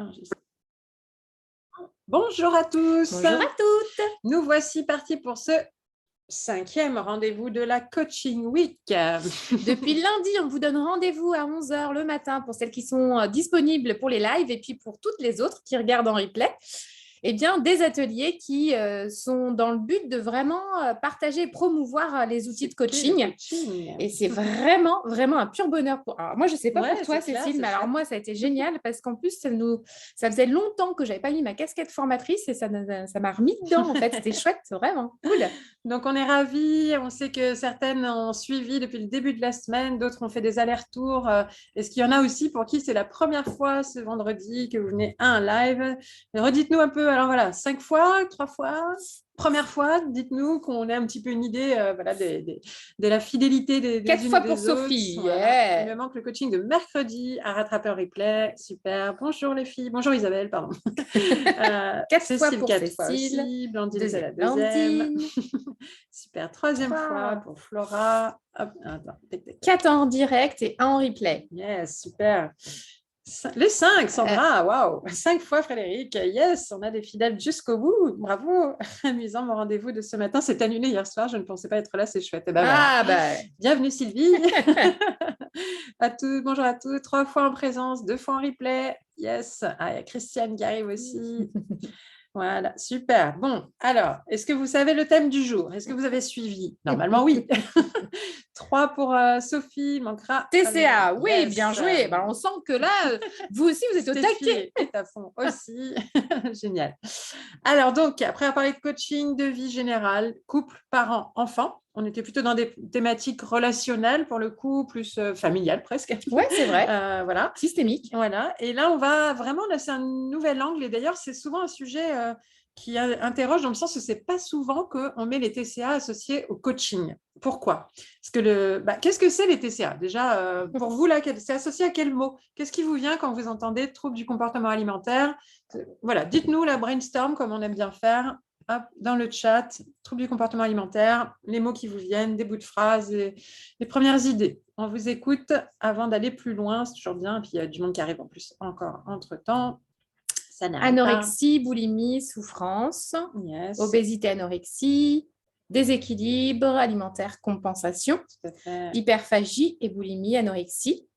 Enregistre. Bonjour à tous. Bonjour à toutes. Nous voici partis pour ce 5e rendez-vous de la Coaching Week. Depuis lundi, on vous donne rendez-vous à 11 h le matin pour celles qui sont disponibles pour les lives et puis pour toutes les autres qui regardent en replay. Eh bien, des ateliers qui sont dans le but de vraiment partager et promouvoir les outils de coaching. Et c'est vraiment, vraiment un pur bonheur. Alors, moi, je ne sais pas pour toi, Cécile, mais alors moi, ça a été génial parce qu'en plus, ça faisait longtemps que je n'avais pas mis ma casquette formatrice et ça m'a remis dedans, en fait. C'était chouette, vraiment cool. Donc, on est ravis. On sait que certaines ont suivi depuis le début de la semaine, d'autres ont fait des allers-retours. Est-ce qu'il y en a aussi pour qui c'est la première fois ce vendredi que vous venez à un live? Redites-nous un peu. Alors voilà, 5 fois, 3 fois, première fois, dites-nous qu'on ait un petit peu une idée de la fidélité des 4 fois pour des Sophie. Voilà. Yeah. Il me manque le coaching de mercredi à rattraper en replay. Super. Bonjour les filles. Bonjour Isabelle, pardon. 4 fois pour 4 Cécile. fois aussi. Blandine, c'est la deuxième. Super. 3e fois pour Flora. Hop, attends. 4 en direct et 1 en replay. Yes, super. Les 5, Sandra, waouh, 5 fois Frédéric, yes, on a des fidèles jusqu'au bout, bravo, amusant mon rendez-vous de ce matin, c'est annulé hier soir, je ne pensais pas être là, c'est chouette. Et bienvenue Sylvie, bonjour à tous, 3 fois en présence, 2 fois en replay, yes, il y a Christiane qui arrive aussi. Voilà, super. Bon, alors, est-ce que vous savez le thème du jour? Est-ce que vous avez suivi? Normalement, oui. 3 pour Sophie, il manquera. TCA, oui, yes. Bien joué. On sent que là, vous aussi, vous êtes au taquet. À fond aussi. Génial. Alors, donc, après avoir parlé de coaching, de vie générale, couple, parents, enfants, on était plutôt dans des thématiques relationnelles, pour le coup, plus familiales presque. Oui, c'est vrai. Voilà. Systémique. Voilà. Et là, on va vraiment laisser un nouvel angle. Et d'ailleurs, c'est souvent un sujet qui interroge dans le sens que ce n'est pas souvent qu'on met les TCA associés au coaching. Pourquoi? Parce que qu'est-ce que c'est les TCA? Déjà, pour vous, là, c'est associé à quel mot? Qu'est-ce qui vous vient quand vous entendez trouble du comportement alimentaire? Voilà, dites-nous la brainstorm, comme on aime bien faire. Hop, dans le chat, trouble du comportement alimentaire, les mots qui vous viennent, des bouts de phrases, les premières idées. On vous écoute avant d'aller plus loin, c'est toujours bien. Et puis, il y a du monde qui arrive en plus encore entre-temps. Anorexie, boulimie, souffrance, yes. Obésité, anorexie, déséquilibre alimentaire, compensation, hyperphagie et boulimie, anorexie.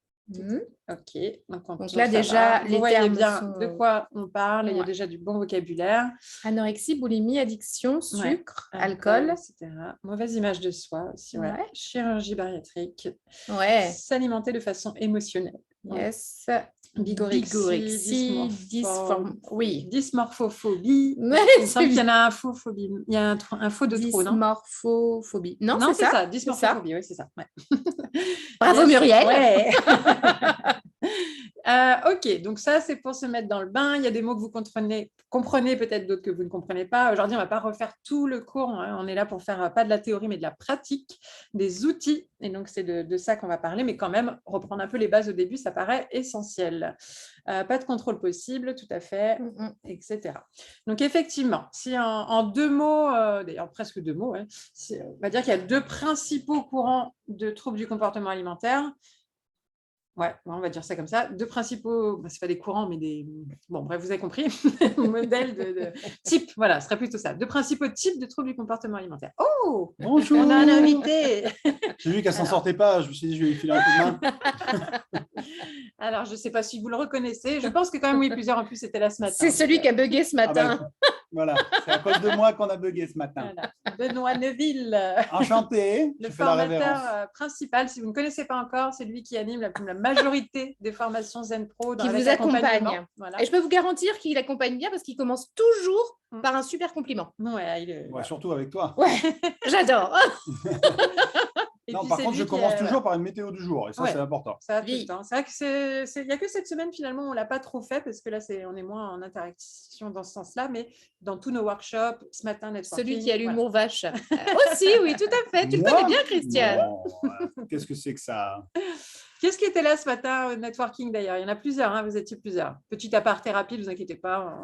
Ok, donc là déjà, les termes bien sont... de quoi on parle, il y a déjà du bon vocabulaire. Anorexie, boulimie, addiction, sucre, alcool, etc. Mauvaise image de soi aussi, chirurgie bariatrique, s'alimenter de façon émotionnelle. Yes. Bigorexie, dysmorphophobie. Ouais, il semble qu'il y en a infophobie. Il y a un faux de trop, non? Dysmorphophobie. Non, c'est ça. Dysmorphophobie, oui, c'est ça. Ouais. Bravo Muriel. Ouais. Ok, donc ça, c'est pour se mettre dans le bain. Il y a des mots que vous comprenez peut-être d'autres que vous ne comprenez pas. Aujourd'hui, on ne va pas refaire tout le cours. Hein. On est là pour faire pas de la théorie, mais de la pratique, des outils. Et donc, c'est de ça qu'on va parler. Mais quand même, reprendre un peu les bases au début, ça paraît essentiel. Pas de contrôle possible, tout à fait, etc. Donc, effectivement, si en 2 mots, d'ailleurs presque 2 mots, on va dire qu'il y a 2 principaux courants de troubles du comportement alimentaire. Ouais, on va dire ça comme ça. 2 principaux, c'est pas des courants, mais des... Bon, bref, vous avez compris. Modèle de type, voilà, ce serait plutôt ça. 2 principaux types de troubles du comportement alimentaire. Oh, bonjour. On a un invité. J'ai vu qu'elle s'en sortait pas, je me suis dit, je vais lui filer un coup de main. Alors, je ne sais pas si vous le reconnaissez. Je pense que quand même, oui, plusieurs en plus, c'était là ce matin. C'est celui qui a bugué ce matin. Voilà, c'est à cause de moi qu'on a bugué ce matin. Voilà. Benoît Neuville. Enchanté. Le formateur principal, si vous ne connaissez pas encore, c'est lui qui anime la majorité des formations Zen Pro. Qui vous accompagne. Voilà. Et je peux vous garantir qu'il accompagne bien parce qu'il commence toujours par un super compliment. Ouais, surtout avec toi. Ouais, j'adore. Non, par contre, je commence toujours par une météo du jour, et ça, c'est important. Ça tout le temps. C'est vrai qu'il n'y a que cette semaine, finalement, on ne l'a pas trop fait, parce que là, on est moins en interaction dans ce sens-là, mais dans tous nos workshops, ce matin, networking. Celui qui a l'humour vache. Aussi, oui, tout à fait. Tu le connais bien, Christiane. Qu'est-ce que c'est que ça? Qu'est-ce qui était là ce matin au networking, d'ailleurs? Il y en a plusieurs, hein, vous étiez plusieurs. Petit aparté rapide, ne vous inquiétez pas,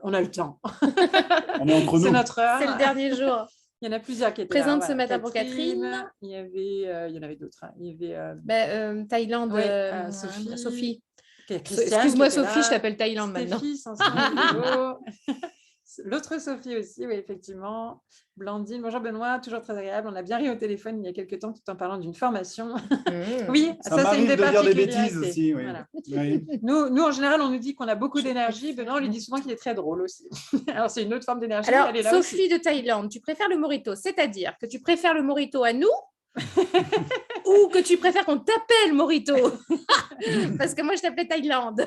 on a le temps. On est entre nous. C'est notre heure. C'est le dernier jour. Il y en a plusieurs qui étaient présente là. ce matin pour Catherine. Il y en avait d'autres. Hein. Il y avait Thaïlande, Sophie. Excuse-moi Sophie, je t'appelle Thaïlande maintenant. L'autre Sophie aussi, oui, effectivement. Blandine, bonjour Benoît, toujours très agréable. On a bien ri au téléphone il y a quelques temps tout en parlant d'une formation. Oui, ça c'est une des particularités. Ça m'arrive de dire des bêtises aussi, oui. Voilà. Oui. Nous, en général, on nous dit qu'on a beaucoup d'énergie. Benoît, on lui dit souvent qu'il est très drôle aussi. Alors, c'est une autre forme d'énergie. Alors, elle est là Sophie aussi. De Thaïlande, tu préfères le mojito, c'est-à-dire que tu préfères le mojito à nous ou que tu préfères qu'on t'appelle mojito? Parce que moi, je t'appelais Thaïlande.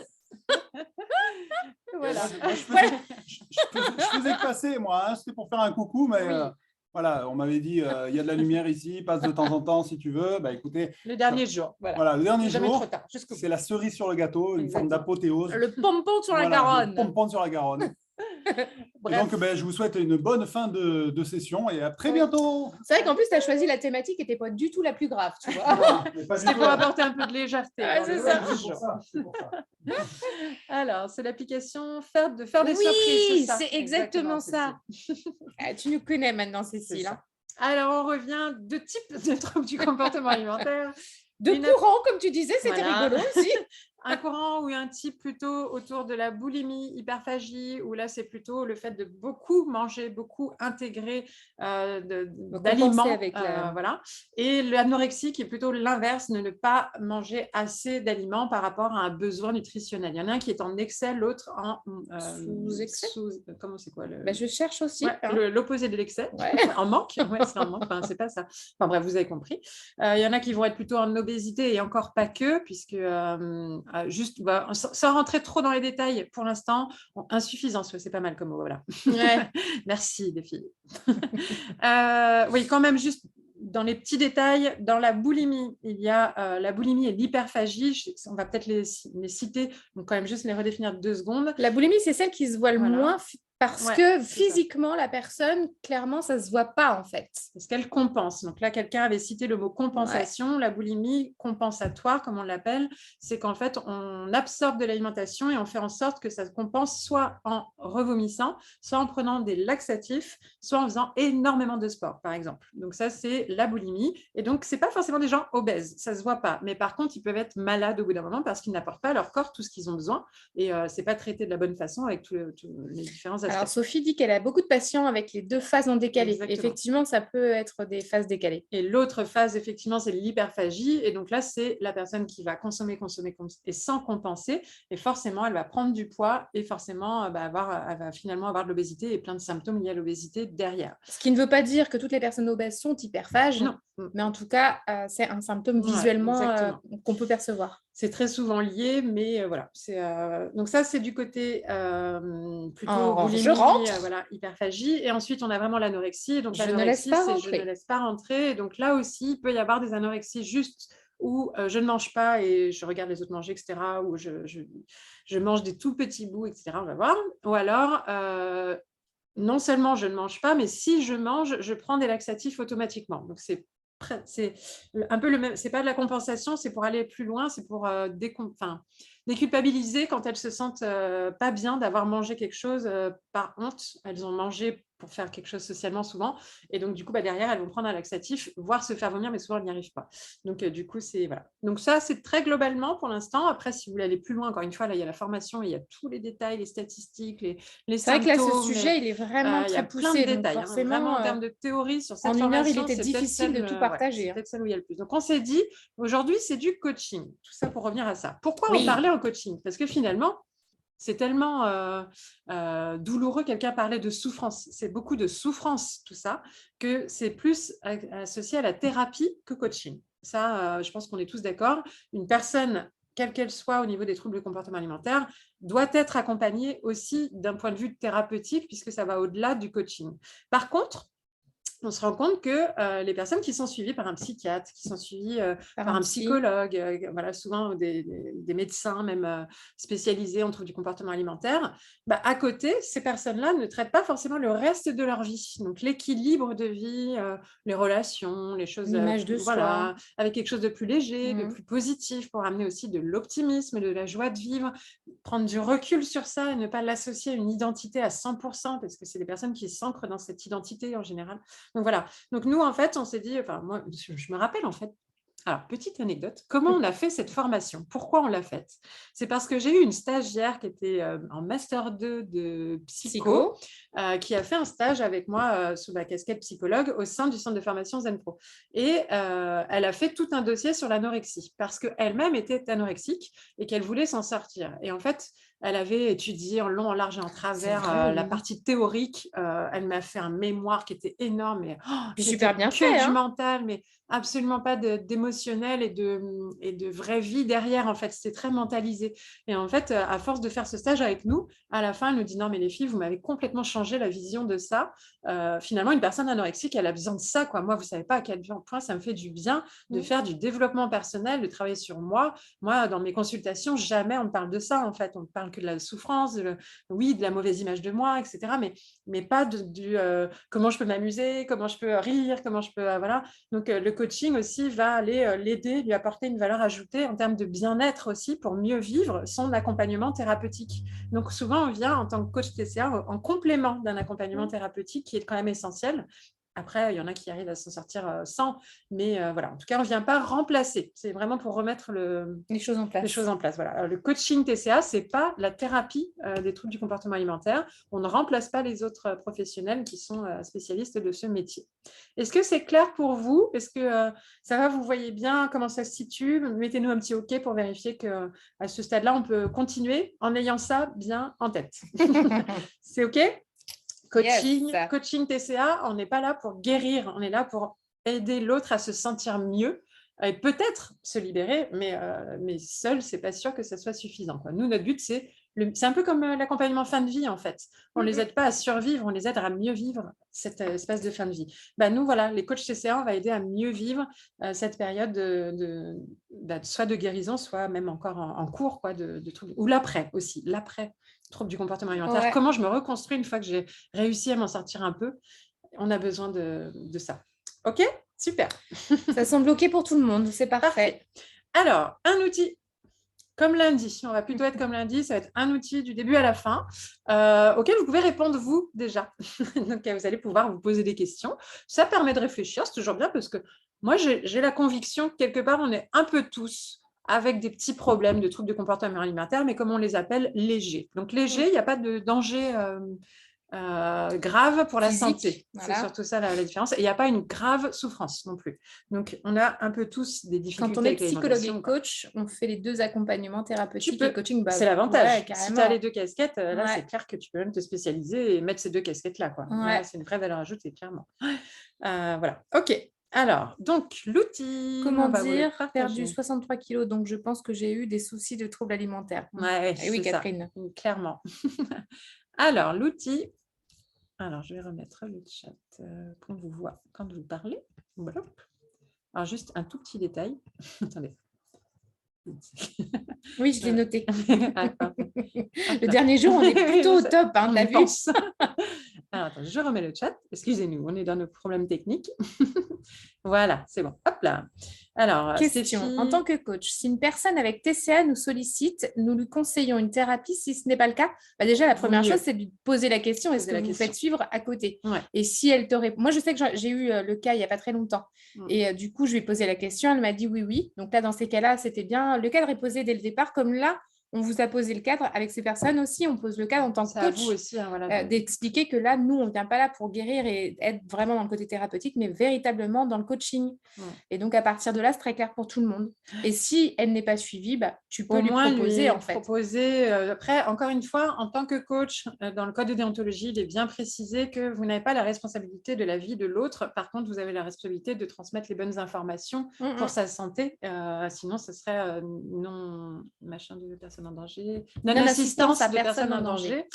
Voilà. Je faisais passer, moi, hein, c'était pour faire un coucou, mais voilà, on m'avait dit, il y a de la lumière ici, passe de temps en temps si tu veux. Bah, écoutez, le dernier jour. Voilà, le dernier jour, c'est la cerise sur le gâteau, une forme d'apothéose. Le pompon sur la Garonne. Le pompon sur la Garonne. Et donc, je vous souhaite une bonne fin de session et à très bientôt. C'est vrai qu'en plus, tu as choisi la thématique qui n'était pas du tout la plus grave, tu vois. C'était pour apporter un peu de légèreté. C'est ça. C'est pour ça. Alors, c'est l'application faire des surprises. Oui, c'est exactement ça. Tu nous connais maintenant, Cécile. Alors, on revient de types de troubles du comportement alimentaire. De courant, comme tu disais, c'était rigolo aussi. Un courant ou un type plutôt autour de la boulimie, hyperphagie, où là, c'est plutôt le fait de beaucoup manger, beaucoup intégrer d'aliments. Voilà. Et l'anorexie qui est plutôt l'inverse, ne pas manger assez d'aliments par rapport à un besoin nutritionnel. Il y en a un qui est en excès, l'autre en sous-excès. Comment c'est quoi je cherche aussi. L'opposé de l'excès, en manque. C'est un manque, c'est pas ça. Enfin bref, vous avez compris. Il y en a qui vont être plutôt en obésité et encore pas que, puisque... juste, sans rentrer trop dans les détails pour l'instant, insuffisance, c'est pas mal comme mot, voilà. Merci les filles. Oui, quand même, juste dans les petits détails, dans la boulimie, il y a la boulimie et l'hyperphagie, on va peut-être les citer, donc quand même juste les redéfinir 2 secondes. La boulimie, c'est celle qui se voit le moins parce que physiquement, la personne, clairement, ça ne se voit pas en fait. Parce qu'elle compense. Donc là, quelqu'un avait cité le mot compensation. La boulimie compensatoire, comme on l'appelle, c'est qu'en fait, on absorbe de l'alimentation et on fait en sorte que ça se compense soit en revomissant, soit en prenant des laxatifs, soit en faisant énormément de sport, par exemple. Donc ça, c'est la boulimie. Et donc, ce n'est pas forcément des gens obèses, ça ne se voit pas. Mais par contre, ils peuvent être malades au bout d'un moment parce qu'ils n'apportent pas à leur corps tout ce qu'ils ont besoin. Et ce n'est pas traité de la bonne façon avec tous les différents aspects. Alors, Sophie dit qu'elle a beaucoup de patients avec les 2 phases en décalé. Exactement. Effectivement, ça peut être des phases décalées. Et l'autre phase, effectivement, c'est l'hyperphagie. Et donc là, c'est la personne qui va consommer et sans compenser. Et forcément, elle va prendre du poids et forcément, elle va finalement avoir de l'obésité et plein de symptômes liés à l'obésité derrière. Ce qui ne veut pas dire que toutes les personnes obèses sont hyperphages. Non. Mais en tout cas, c'est un symptôme visuellement qu'on peut percevoir. C'est très souvent lié, mais voilà. Donc ça, c'est du côté plutôt boulimie, hyperphagie. Et ensuite, on a vraiment l'anorexie. Donc l'anorexie, c'est je ne laisse pas rentrer. Et donc là aussi, il peut y avoir des anorexies juste où je ne mange pas et je regarde les autres manger, etc. Ou je mange des tout petits bouts, etc. On va voir. Ou alors... non seulement je ne mange pas, mais si je mange, je prends des laxatifs automatiquement. Donc, c'est un peu le même. C'est pas de la compensation, c'est pour aller plus loin, c'est pour déculpabiliser quand elles se sentent pas bien d'avoir mangé quelque chose par honte. Elles ont mangé pour faire quelque chose socialement souvent. Et donc, du coup, derrière, elles vont prendre un laxatif, voire se faire vomir, mais souvent, elles n'y arrivent pas. Donc, du coup, c'est... Voilà. Donc, ça, c'est très globalement pour l'instant. Après, si vous voulez aller plus loin, encore une fois, là, il y a la formation, il y a tous les détails, les statistiques, les symptômes. C'est vrai que là, ce sujet, il est vraiment très poussé. Il y a plein de détails. Forcément, vraiment, en termes de théorie, sur cette formation, en une heure, il était difficile de tout partager. C'est peut-être celle où il y a le plus. Donc, on s'est dit, aujourd'hui, c'est du coaching. Tout ça pour revenir à ça. Pourquoi on parlait en coaching? Parce que finalement, c'est tellement douloureux, quelqu'un parlait de souffrance. C'est beaucoup de souffrance, tout ça, que c'est plus associé à la thérapie que coaching. Ça, je pense qu'on est tous d'accord. Une personne, quelle qu'elle soit au niveau des troubles du comportement alimentaire, doit être accompagnée aussi d'un point de vue thérapeutique, puisque ça va au-delà du coaching. Par contre, on se rend compte que les personnes qui sont suivies par un psychiatre, qui sont suivies par un psychologue, souvent des médecins même spécialisés en troubles du comportement alimentaire, à côté, ces personnes-là ne traitent pas forcément le reste de leur vie. Donc, l'équilibre de vie, les relations, les choses... L'image de soi. Avec quelque chose de plus léger, de plus positif, pour amener aussi de l'optimisme, de la joie de vivre, prendre du recul sur ça et ne pas l'associer à une identité à 100%, parce que c'est des personnes qui s'ancrent dans cette identité en général. Donc voilà. Donc nous, en fait, on s'est dit, moi, je me rappelle en fait, Alors, petite anecdote, comment on a fait cette formation? Pourquoi on l'a faite? C'est parce que j'ai eu une stagiaire qui était en Master 2 de psycho, Psycho. qui a fait un stage avec moi sous la casquette psychologue au sein du centre de formation Zenpro. Et elle a fait tout un dossier sur l'anorexie parce qu'elle-même était anorexique et qu'elle voulait s'en sortir. Et en fait, elle avait étudié en long, en large et en travers vrai, la oui. partie théorique. Elle m'a fait un mémoire qui était énorme, mais Puis c'était super bien que fait, du hein. mental, mais absolument pas d'émotionnel et de vraie vie derrière, en fait. C'était très mentalisé. Et en fait, à force de faire ce stage avec nous, à la fin, elle nous dit: non, mais les filles, vous m'avez complètement changé la vision de ça. Finalement, une personne anorexique, elle a besoin de ça, quoi. Moi, vous savez pas à quel point ça me fait du bien de faire du développement personnel, de travailler sur moi. Moi, dans mes consultations, jamais on ne parle de ça, en fait. On ne parle que de la souffrance, oui, de la mauvaise image de moi, etc. Mais pas du comment je peux m'amuser, comment je peux rire, comment je peux... voilà. Donc, le coaching aussi va aller l'aider, lui apporter une valeur ajoutée en termes de bien-être aussi pour mieux vivre son accompagnement thérapeutique. Donc, souvent, on vient en tant que coach TCA en complément d'un accompagnement thérapeutique qui est quand même essentiel. Après, il y en a qui arrivent à s'en sortir sans, mais voilà. En tout cas, on ne vient pas remplacer. C'est vraiment pour remettre Les choses en place. les choses en place. Voilà. Le coaching TCA, ce n'est pas la thérapie des troubles du comportement alimentaire. On ne remplace pas les autres professionnels qui sont spécialistes de ce métier. Est-ce que c'est clair pour vous? Est-ce que ça va? Vous voyez bien comment ça se situe? Mettez-nous un petit OK pour vérifier qu'à ce stade-là, on peut continuer en ayant ça bien en tête. C'est OK? Coaching, Yes. coaching TCA, on n'est pas là pour guérir, on est là pour aider l'autre à se sentir mieux et peut-être se libérer, mais seul, c'est pas sûr que ça soit suffisant, quoi. Nous, notre but, c'est un peu comme l'accompagnement fin de vie, en fait. On ne les aide pas à survivre, on les aide à mieux vivre cet espace de fin de vie. Nous, voilà, les coachs TCA, on va aider à mieux vivre cette période soit de guérison, soit même encore en cours, quoi, de troubles. Ou l'après aussi, l'après trouble du comportement alimentaire. Ouais. Comment je me reconstruis une fois que j'ai réussi à m'en sortir un peu? On a besoin de ça. OK? Super. Ça semble OK pour tout le monde, c'est parfait. Parfait. Alors, un outil comme lundi, on va plutôt être comme lundi, ça va être un outil du début à la fin auquel vous pouvez répondre vous déjà. Donc, vous allez pouvoir vous poser des questions. Ça permet de réfléchir, c'est toujours bien parce que moi, j'ai la conviction que quelque part, on est un peu tous avec des petits problèmes de troubles de comportement alimentaire, mais comme on les appelle, légers. Donc, léger, il n'y a pas de danger grave pour la Physique, santé. voilà. C'est surtout ça la différence. Et il n'y a pas une grave souffrance non plus. Donc, on a un peu tous des difficultés Quand on est avec psychologue l'alimentation, et coach, on fait les deux accompagnements thérapeutiques et coaching. C'est l'avantage. Ouais, si tu as les deux casquettes, là, Ouais. c'est clair que tu peux même te spécialiser et mettre ces deux casquettes-là, quoi. Ouais. Là, c'est une vraie valeur ajoutée, clairement. Voilà. OK. Alors, donc, l'outil. Comment on va vous le dire, partager. perdu 63 kilos, donc je pense que j'ai eu des soucis de troubles alimentaires. Ouais, Eh oui, c'est ça. Catherine. Clairement. Alors, l'outil. Alors, je vais remettre le chat qu'on vous voit quand vous parlez. Voilà. Alors, juste un tout petit détail. Attendez. Oui, je l'ai noté. D'accord. Le dernier jour, on est plutôt au top, hein, On t'as y vu? pense. Alors, attends, je remets le chat. Excusez-nous, on est dans nos problèmes techniques. Voilà, c'est bon. Hop là. Alors, Question. Stéphie... En tant que coach, si une personne avec TCA nous sollicite, nous lui conseillons une thérapie. Si ce n'est pas le cas, déjà, la première chose, c'est de lui poser la question. Est-ce que vous vous faites suivre à côté? Ouais. Et si elle te répond... Moi, je sais que j'ai eu le cas il n'y a pas très longtemps. Et du coup, je lui ai posé la question. Elle m'a dit oui, oui. Donc là, dans ces cas-là, c'était bien. Le cadre est posé dès le départ. Comme là, on vous a posé le cadre avec ces personnes aussi. On pose le cadre en tant que coach. Vous aussi, hein, voilà, d'expliquer que là, nous, on ne vient pas là pour guérir et être vraiment dans le côté thérapeutique, mais véritablement dans le coaching. Et donc, à partir de là, c'est très clair pour tout le monde. Et si elle n'est pas suivie, tu peux lui proposer, en fait. Après, encore une fois, en tant que coach, dans le code de déontologie, il est bien précisé que vous n'avez pas la responsabilité de la vie de l'autre. Par contre, vous avez la responsabilité de transmettre les bonnes informations pour sa santé. Sinon, ce serait non-machin de personnes en danger, non-assistance de personnes en danger.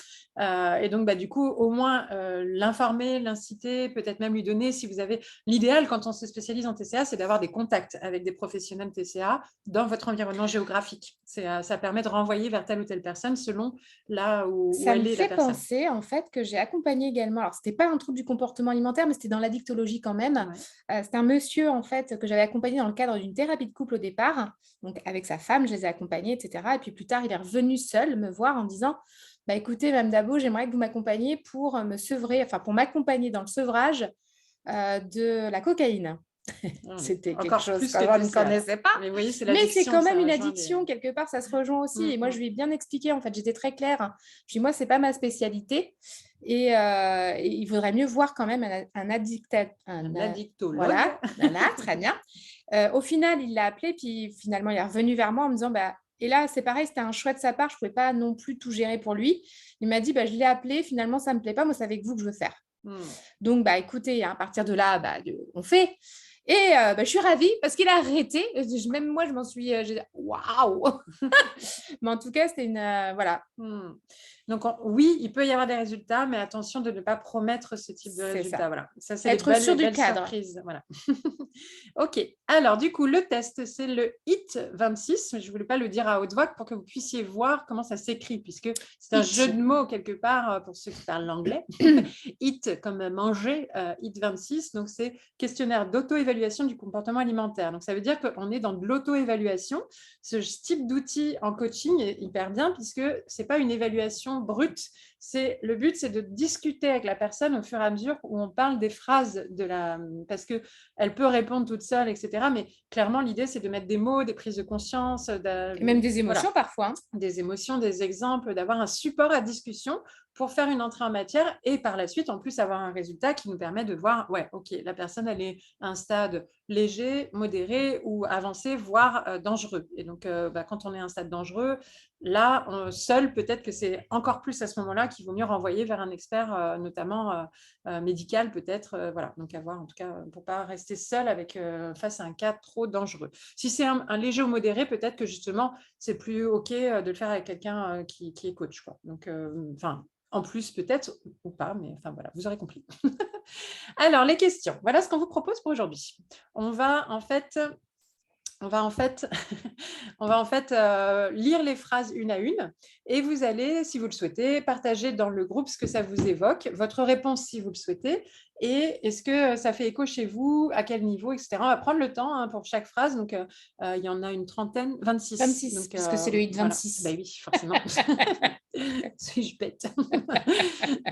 Et donc, du coup, au moins l'informer, l'inciter, peut-être même lui donner, si vous avez... L'idéal, quand on se spécialise en TCA, c'est d'avoir des contacts avec des professionnels TCA dans votre environnement géographique. Ça permet de renvoyer vers telle ou telle personne selon là où elle est, la personne. Ça me fait penser, en fait, que j'ai accompagné également... Alors, ce n'était pas un trouble du comportement alimentaire, mais c'était dans l'addictologie quand même. Ouais. C'était un monsieur, en fait, que j'avais accompagné dans le cadre d'une thérapie de couple au départ. Donc, avec sa femme, je les ai accompagnés, etc. Et puis, plus tard, il est revenu seul me voir en disant... écoutez, Mme Dabo, j'aimerais que vous m'accompagniez pour me sevrer, pour m'accompagner dans le sevrage de la cocaïne. C'était quelque Encore chose plus qu'on que ne TCA, alors. connaissait pas. Mais oui, c'est Mais c'est l'addiction, quand ça même une rejoint addiction, quelque part, ça se rejoint aussi. Et moi, Mhm. je lui ai bien expliqué, en fait, j'étais très claire. Puis moi, c'est pas ma spécialité. Et il vaudrait mieux voir quand même un addictat. Un addictologue. Voilà, très bien. Au final, il l'a appelé, puis finalement, il est revenu vers moi en me disant, bah, et là, c'est pareil, c'était un choix de sa part, je ne pouvais pas non plus tout gérer pour lui. Il m'a dit, bah, je l'ai appelé, finalement, ça ne me plaît pas, moi, c'est avec vous que je veux faire. Donc, bah, écoutez, à partir de là, bah, on fait. Et bah, je suis ravie parce qu'il a arrêté. Même moi, je m'en suis... j'ai dit, waouh. Mais en tout cas, c'était une... voilà. Donc, oui, il peut y avoir des résultats, mais attention de ne pas promettre ce type de C'est résultats. ça. Voilà. Ça, c'est Être sûr du belles cadre. surprises. Voilà. OK. Alors, du coup, le test, c'est le HIT26. Je ne voulais pas le dire à haute voix pour que vous puissiez voir comment ça s'écrit, puisque c'est un jeu de mots quelque part pour ceux qui parlent l'anglais. HIT comme manger, HIT26. Donc, c'est questionnaire d'auto-évaluation du comportement alimentaire. Donc, ça veut dire qu'on est dans de l'auto-évaluation. Ce type d'outil en coaching est hyper bien puisque ce n'est pas une évaluation brute. Le but, c'est de discuter avec la personne au fur et à mesure où on parle des phrases parce qu'elle peut répondre toute seule, etc. Mais clairement, l'idée, c'est de mettre des mots, des prises de conscience. Et même des émotions parfois. Des émotions, des exemples, d'avoir un support à discussion pour faire une entrée en matière et par la suite, en plus, avoir un résultat qui nous permet de voir, ouais, OK, la personne, elle est à un stade léger, modéré ou avancé, voire dangereux. Et donc, quand on est à un stade dangereux, là, seul, peut-être que c'est encore plus à ce moment-là qu'il vaut mieux renvoyer vers un expert, notamment médical, peut-être. Voilà, donc à voir, en tout cas, pour ne pas rester seul face à un cas trop dangereux. Si c'est un léger ou modéré, peut-être que justement, c'est plus OK de le faire avec quelqu'un qui est coach, quoi. Donc, en plus, peut-être, ou pas, mais enfin voilà, vous aurez compris. Alors, les questions. Voilà ce qu'on vous propose pour aujourd'hui. On va en fait lire les phrases une à une et vous allez, si vous le souhaitez, partager dans le groupe ce que ça vous évoque, votre réponse si vous le souhaitez, et est-ce que ça fait écho chez vous, à quel niveau, etc. On va prendre le temps pour chaque phrase, donc il y en a une trentaine, 26. 26, donc, puisque c'est le HIT 26. Voilà. Bah oui, forcément. Suis-je bête?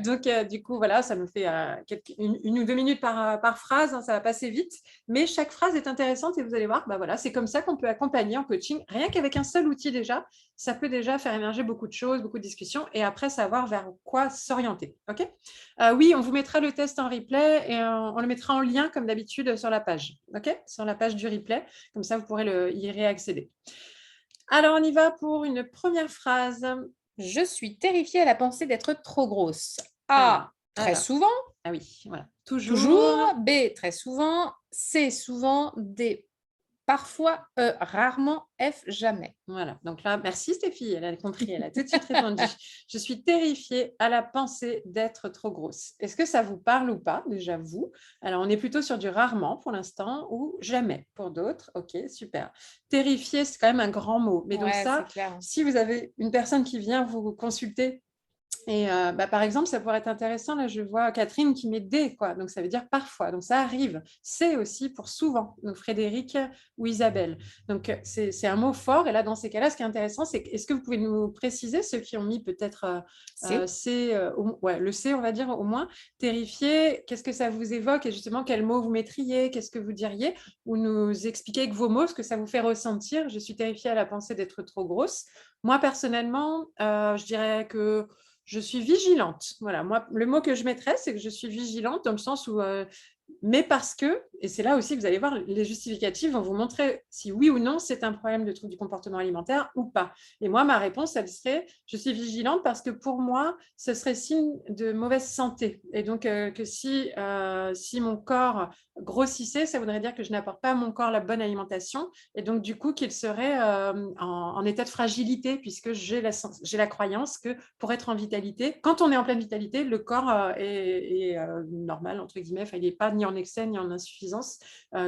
Donc, du coup, voilà, ça nous fait une ou 2 minutes par phrase, hein, ça va passer vite, mais chaque phrase est intéressante et vous allez voir, bah voilà, c'est comme ça qu'on peut accompagner en coaching, rien qu'avec un seul outil déjà, ça peut déjà faire émerger beaucoup de choses, beaucoup de discussions et après savoir vers quoi s'orienter. OK? Oui, on vous mettra le test en replay et on le mettra en lien comme d'habitude sur la page. OK? Sur la page du replay, comme ça vous pourrez y réaccéder. Alors, on y va pour une première phrase. Je suis terrifiée à la pensée d'être trop grosse. A, très souvent. Ah oui, voilà. Toujours. Toujours. B, très souvent. C, souvent. D, parfois. E, rarement. F, jamais. Voilà. Donc là, merci Stéphie, elle a compris, elle a tout de suite répondu. Je suis terrifiée à la pensée d'être trop grosse. Est-ce que ça vous parle ou pas, déjà vous? Alors, on est plutôt sur du rarement pour l'instant ou jamais pour d'autres. OK, super. Terrifiée, c'est quand même un grand mot. Mais donc ça, si vous avez une personne qui vient vous consulter, et par exemple, ça pourrait être intéressant, là je vois Catherine qui met D, quoi. Donc ça veut dire parfois, donc ça arrive. C'est aussi pour souvent, donc Frédéric ou Isabelle. Donc c'est un mot fort, et là dans ces cas-là, ce qui est intéressant, c'est est-ce que vous pouvez nous préciser, ceux qui ont mis peut-être le C, on va dire au moins, terrifié, qu'est-ce que ça vous évoque et justement quel mot vous mettriez, qu'est-ce que vous diriez, ou nous expliquer avec vos mots ce que ça vous fait ressentir. Je suis terrifiée à la pensée d'être trop grosse. Moi personnellement, je dirais que je suis vigilante. Voilà, moi, le mot que je mettrais, c'est que je suis vigilante dans le sens où, mais parce que, et c'est là aussi que vous allez voir, les justificatifs vont vous montrer si oui ou non c'est un problème de trouble du comportement alimentaire ou pas. Et moi, ma réponse, elle serait, je suis vigilante parce que pour moi, ce serait signe de mauvaise santé. Et donc, que si mon corps grossissait, ça voudrait dire que je n'apporte pas à mon corps la bonne alimentation. Et donc, du coup, qu'il serait en état de fragilité, puisque j'ai la croyance que pour être en vitalité, quand on est en pleine vitalité, le corps est normal, entre guillemets, enfin, il n'est pas ni en excès ni en insuffisance,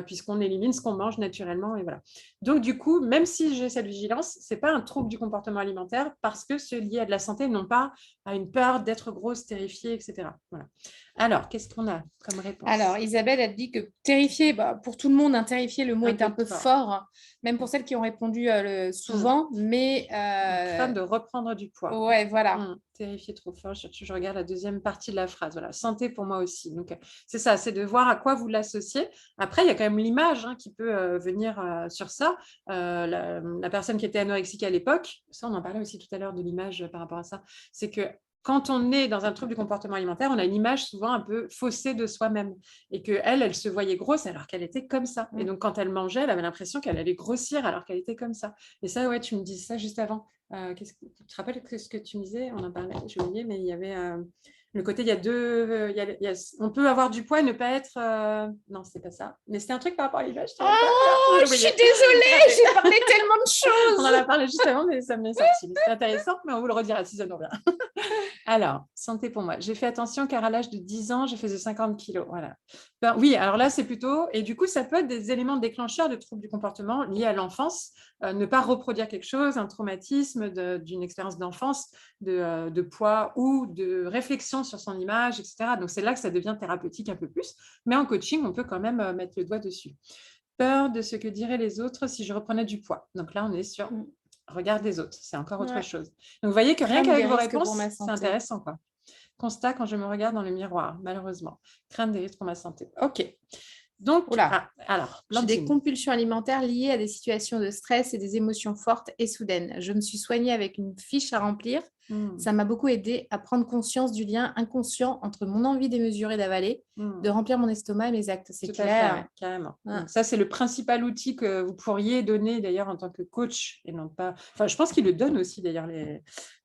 puisqu'on élimine ce qu'on mange naturellement. Et voilà. Donc, du coup, même si j'ai cette vigilance, ce n'est pas un trouble du comportement alimentaire parce que c'est lié à de la santé, non pas à une peur d'être grosse, terrifiée, etc. Voilà. Alors, qu'est-ce qu'on a comme réponse? Alors, Isabelle, elle dit que terrifiée, pour tout le monde, terrifiée, le mot est un peu fort, même pour celles qui ont répondu souvent, mais... crainte de reprendre du poids. Ouais, voilà. terrifié trop fort. Je regarde la deuxième partie de la phrase. Voilà, santé pour moi aussi. Donc, c'est ça, c'est de voir à quoi vous l'associez. Après, il y a quand même l'image qui peut venir sur ça. La personne qui était anorexique à l'époque, ça, on en parlait aussi tout à l'heure de l'image par rapport à ça, c'est que quand on est dans un trouble du comportement alimentaire, on a une image souvent un peu faussée de soi-même et qu'elle, elle se voyait grosse alors qu'elle était comme ça. Et donc, quand elle mangeait, elle avait l'impression qu'elle allait grossir alors qu'elle était comme ça. Et ça, ouais, tu me disais ça juste avant. Tu te rappelles ce que tu me disais? On en parlait, j'ai oublié, mais il y avait le côté, il y a deux... on peut avoir du poids et ne pas être... Non, c'est pas ça. Mais c'était un truc par rapport à l'image. Oh, je suis désolée, j'ai parlé tellement de choses. On en a parlé juste avant, mais ça m'est sorti. C'est intéressant, mais on vous le redira si ça nous revient. Alors, santé pour moi. J'ai fait attention car à l'âge de 10 ans, je faisais 50 kilos. Voilà. Ben, oui, alors là, c'est plutôt... Et du coup, ça peut être des éléments déclencheurs de troubles du comportement liés à l'enfance. Ne pas reproduire quelque chose, un traumatisme d'une expérience d'enfance, de poids ou de réflexion sur son image, etc. Donc, c'est là que ça devient thérapeutique un peu plus. Mais en coaching, on peut quand même mettre le doigt dessus. Peur de ce que diraient les autres si je reprenais du poids. Donc là, on est sur regard des autres. C'est encore autre chose. Donc, vous voyez que rien qu'avec vos réponses, c'est intéressant, quoi. Constat quand je me regarde dans le miroir, malheureusement. Crainte des risques pour ma santé. OK. Donc, alors, j'ai des compulsions alimentaires liées à des situations de stress et des émotions fortes et soudaines. Je me suis soignée avec une fiche à remplir. Ça m'a beaucoup aidé à prendre conscience du lien inconscient entre mon envie démesurée d'avaler, de remplir mon estomac et mes actes. C'est clair. Fait, carrément. Donc, ça, c'est le principal outil que vous pourriez donner d'ailleurs en tant que coach et non pas. Enfin, je pense qu'il le donne aussi d'ailleurs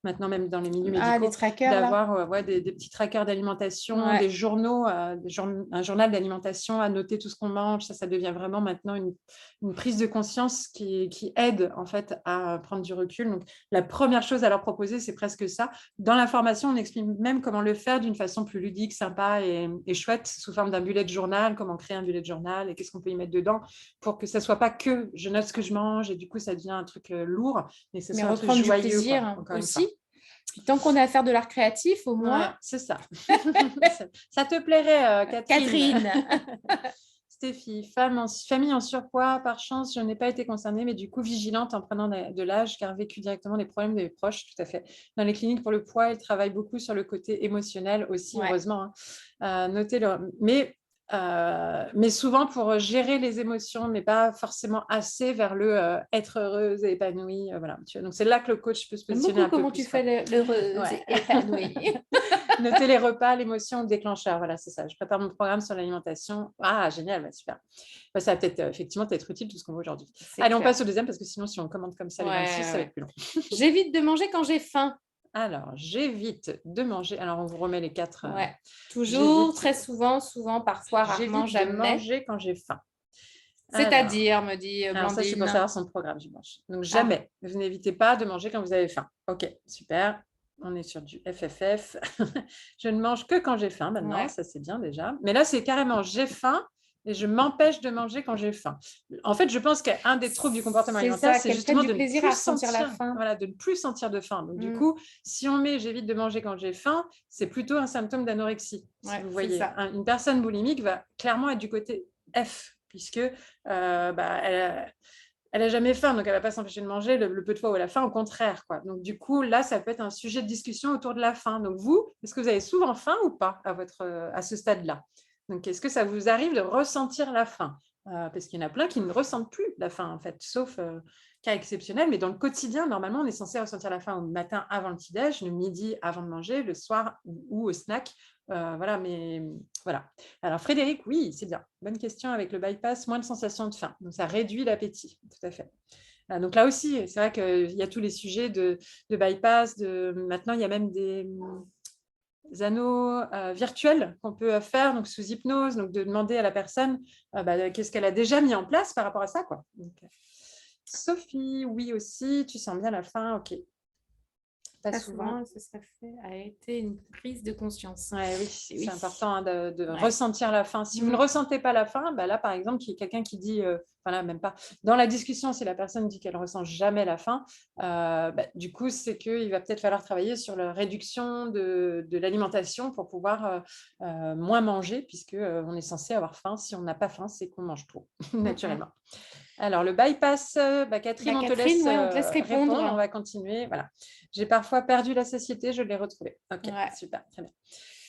maintenant même dans les milieux médicaux, d'avoir des petits trackers d'alimentation, des journaux, un journal d'alimentation à noter tout ce qu'on mange. Ça devient vraiment maintenant une prise de conscience qui aide en fait à prendre du recul. Donc, la première chose à leur proposer, c'est presque ça. Dans la formation, on explique même comment le faire d'une façon plus ludique, sympa et chouette, sous forme d'un bullet journal, comment créer un bullet journal et qu'est-ce qu'on peut y mettre dedans pour que ça soit pas que je note ce que je mange et du coup ça devient un truc lourd, mais que ça soit un truc joyeux, du plaisir aussi. Puis tant qu'on a à faire de l'art créatif, au moins. C'est ça. Ça te plairait, Catherine. Stéphie, famille en surpoids, par chance, je n'ai pas été concernée, mais du coup vigilante en prenant de l'âge, car vécu directement les problèmes de mes proches, tout à fait. Dans les cliniques pour le poids, ils travaillent beaucoup sur le côté émotionnel aussi, heureusement. Notez-le. Mais souvent pour gérer les émotions, mais pas forcément assez vers le être heureuse et épanouie. Voilà. Donc, c'est là que le coach peut se positionner un peu comment plus. Tu fais l'heureuse et épanouie. Noter les repas, l'émotion, déclencheur. Voilà, c'est ça. Je prépare mon programme sur l'alimentation. Ah, génial, super. Ça va peut-être effectivement être utile tout ce qu'on voit aujourd'hui. Allez, on passe au deuxième parce que sinon, si on commande comme ça les 26, ça va être plus long. J'évite de manger quand j'ai faim. Alors, j'évite de manger. Alors, on vous remet les 4. Toujours, très souvent, parfois, rarement, jamais. J'évite de manger quand j'ai faim. C'est-à-dire, me dit Blandine. Ça, c'est pour savoir son programme dimanche. Donc, jamais. Vous n'évitez pas de manger quand vous avez faim. OK, super. On est sur du FFF. Je ne mange que quand j'ai faim maintenant. Ça, c'est bien déjà. Mais là, c'est carrément j'ai faim et je m'empêche de manger quand j'ai faim. En fait, je pense qu'un des troubles du comportement alimentaire, c'est justement de ne plus sentir la faim. Voilà, de ne plus sentir de faim. Donc, du coup, si on met j'évite de manger quand j'ai faim, c'est plutôt un symptôme d'anorexie. Si vous voyez, une personne boulimique va clairement être du côté F, puisque elle n'a jamais faim, donc elle ne va pas s'empêcher de manger le peu de fois où elle a faim, au contraire, quoi. Donc, du coup, là, ça peut être un sujet de discussion autour de la faim. Donc, vous, est-ce que vous avez souvent faim ou pas à ce stade-là? Donc, est-ce que ça vous arrive de ressentir la faim? Parce qu'il y en a plein qui ne ressentent plus la faim, en fait, sauf cas exceptionnel. Mais dans le quotidien, normalement, on est censé ressentir la faim au matin avant le petit-déj, le midi avant de manger, le soir ou au snack. Voilà, mais voilà. Alors, Frédéric, oui, c'est bien. Bonne question. Avec le bypass, moins de sensation de faim. Donc, ça réduit l'appétit. Tout à fait. Donc, là aussi, c'est vrai qu'il y a tous les sujets de bypass. Maintenant, il y a même des anneaux virtuels qu'on peut faire donc sous hypnose. Donc, de demander à la personne qu'est-ce qu'elle a déjà mis en place par rapport à ça, quoi. Donc, Sophie, oui aussi. Tu sens bien la faim. OK. Pas souvent, ça a été une prise de conscience. Oui, c'est important de ressentir la faim. Si vous ne ressentez pas la faim, là, par exemple, il y a quelqu'un qui dit, même pas, dans la discussion, si la personne dit qu'elle ne ressent jamais la faim, du coup, c'est qu'il va peut-être falloir travailler sur la réduction de l'alimentation pour pouvoir moins manger, puisqu'on est censé avoir faim. Si on n'a pas faim, c'est qu'on mange trop, naturellement. Alors, le bypass, Catherine, on te Catherine, laisse, ouais, on te laisse répondre. On va continuer. Voilà. J'ai parfois perdu la satiété, je l'ai retrouvée. Ok, Ouais. super, très bien.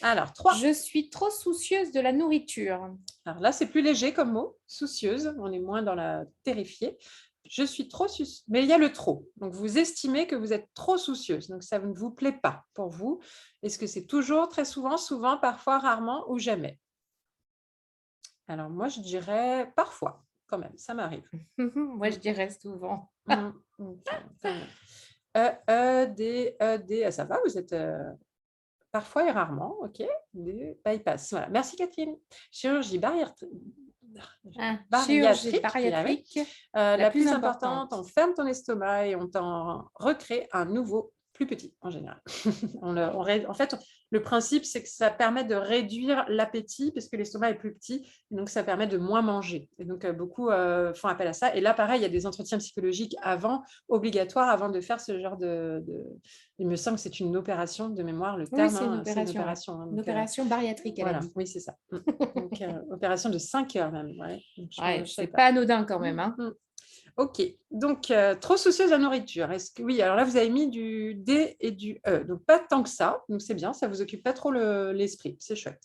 Alors, 3. Je suis trop soucieuse de la nourriture. Alors là, c'est plus léger comme mot, soucieuse. On est moins dans la terrifiée. Je suis trop soucieuse. Mais il y a le trop. Donc, vous estimez que vous êtes trop soucieuse. Donc, ça ne vous plaît pas pour vous. Est-ce que c'est toujours, très souvent, souvent, parfois, rarement ou jamais? Alors, moi, je dirais parfois, quand même. Ça m'arrive. Moi, je dirais souvent. Ok, très bien. D. Ah, ça va, vous êtes parfois et rarement, ok. Des bypass. Voilà. Merci Catherine. Chirurgie Chirurgie bariatrique, bariatrique, la plus importante, on ferme ton estomac et on t'en recrée un nouveau plus petit en général. En fait, le principe, c'est que ça permet de réduire l'appétit parce que l'estomac est plus petit, donc ça permet de moins manger. Et donc, beaucoup font appel à ça. Et là, pareil, il y a des entretiens psychologiques obligatoires avant de faire ce genre de... Il me semble que c'est une opération de mémoire, le terme. Oui, c'est une opération. Hein, une opération bariatrique, elle a dit. Oui, c'est ça. Donc, opération de 5 heures même. Ouais. Ouais, c'est pas anodin quand même. Hein. Ok, donc trop soucieuse de la nourriture. Oui, alors là, vous avez mis du D et du E, donc pas tant que ça, donc c'est bien, ça ne vous occupe pas trop l'esprit, c'est chouette.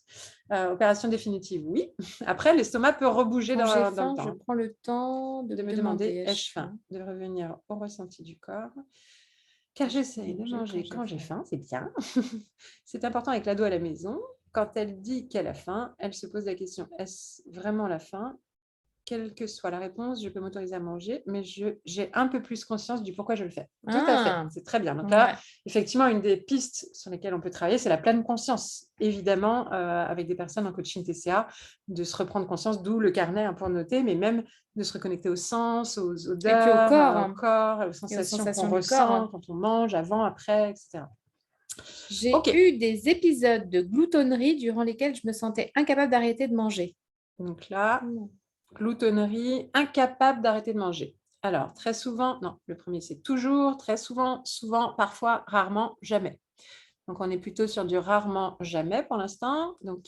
Opération définitive, oui. Après, l'estomac peut rebouger Quand dans j'ai le faim, temps. Je prends le temps de me demander ai-je faim, de revenir au ressenti du corps. Car j'essaye de manger quand j'ai faim, c'est bien. C'est important avec l'ado à la maison. Quand elle dit qu'elle a faim, elle se pose la question, est-ce vraiment la faim? Quelle que soit la réponse, je peux m'autoriser à manger, mais j'ai un peu plus conscience du pourquoi je le fais. Tout à fait, c'est très bien. Donc là, effectivement, une des pistes sur lesquelles on peut travailler, c'est la pleine conscience. Évidemment, avec des personnes en coaching TCA, de se reprendre conscience, d'où le carnet pour noter, mais même de se reconnecter aux sens, aux odeurs, et puis au corps, aux sensations qu'on ressent quand on mange, avant, après, etc. J'ai eu des épisodes de gloutonnerie durant lesquels je me sentais incapable d'arrêter de manger. Donc là, gloutonnerie, incapable d'arrêter de manger. Alors, très souvent, non, le premier c'est toujours, très souvent, souvent, parfois, rarement, jamais. Donc, on est plutôt sur du rarement, jamais pour l'instant. Donc,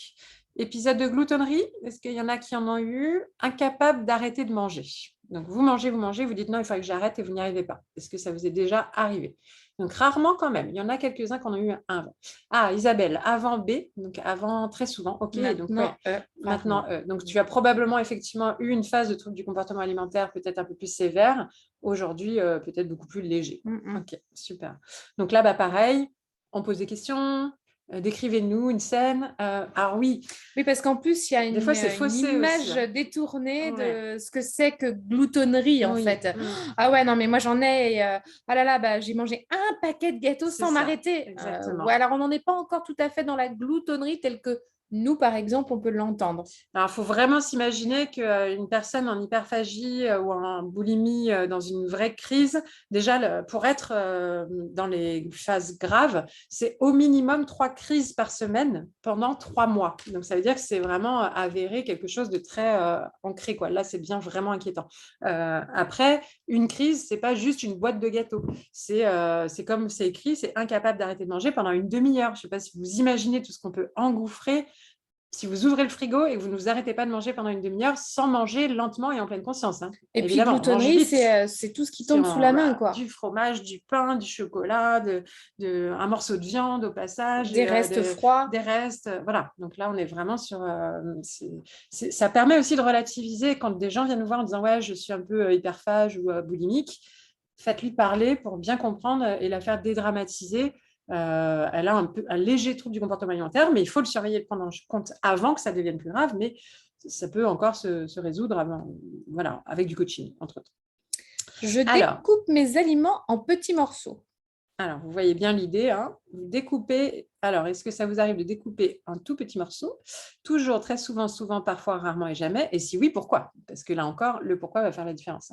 épisode de gloutonnerie, est-ce qu'il y en a qui en ont eu? Incapable d'arrêter de manger. Donc, vous mangez, vous dites non, il faut que j'arrête et vous n'y arrivez pas. Est-ce que ça vous est déjà arrivé? Donc, rarement quand même. Il y en a quelques-uns qui en ont eu un avant. Ah, Isabelle, avant B, donc avant très souvent. Ok, maintenant, donc maintenant donc, tu as probablement effectivement eu une phase de trouble du comportement alimentaire peut-être un peu plus sévère. Aujourd'hui, peut-être beaucoup plus léger. Ok, super. Donc là, pareil, on pose des questions. Décrivez-nous une scène. Alors oui, parce qu'en plus, il y a une image détournée de ce que c'est que gloutonnerie, en fait. Ah ouais, non, mais moi, j'en ai... ah là là, j'ai mangé un paquet de gâteaux sans m'arrêter. Exactement. Ouais, alors, on n'en est pas encore tout à fait dans la gloutonnerie telle que nous, par exemple, on peut l'entendre. Alors, il faut vraiment s'imaginer qu'une personne en hyperphagie ou en boulimie dans une vraie crise, déjà, pour être dans les phases graves, c'est au minimum 3 crises par semaine pendant 3 mois. Donc, ça veut dire que c'est vraiment avéré quelque chose de très ancré, quoi. Là, c'est bien vraiment inquiétant. Après, une crise, ce n'est pas juste une boîte de gâteaux. C'est comme c'est écrit, c'est incapable d'arrêter de manger pendant une demi-heure. Je ne sais pas si vous imaginez tout ce qu'on peut engouffrer si vous ouvrez le frigo et que vous ne vous arrêtez pas de manger pendant une demi-heure sans manger lentement et en pleine conscience. Hein. Et évidemment, puis, gloutonnerie, c'est tout ce qui tombe sous la main. Quoi. Du fromage, du pain, du chocolat, un morceau de viande au passage. Des restes froids. Des restes, voilà. Donc là, on est vraiment sur... ça permet aussi de relativiser quand des gens viennent nous voir en disant « Ouais, je suis un peu hyperphage ou boulimique ». Faites-lui parler pour bien comprendre et la faire dédramatiser. Elle a un léger trouble du comportement alimentaire, mais il faut le surveiller et le prendre en compte avant que ça devienne plus grave, mais ça peut encore se résoudre avec du coaching, entre autres. Je découpe mes aliments en petits morceaux. Alors, vous voyez bien l'idée, hein. Vous découpez. Alors, est-ce que ça vous arrive de découper un tout petit morceau? Toujours, très souvent, parfois, rarement et jamais. Et si oui, pourquoi? Parce que là encore, le pourquoi va faire la différence.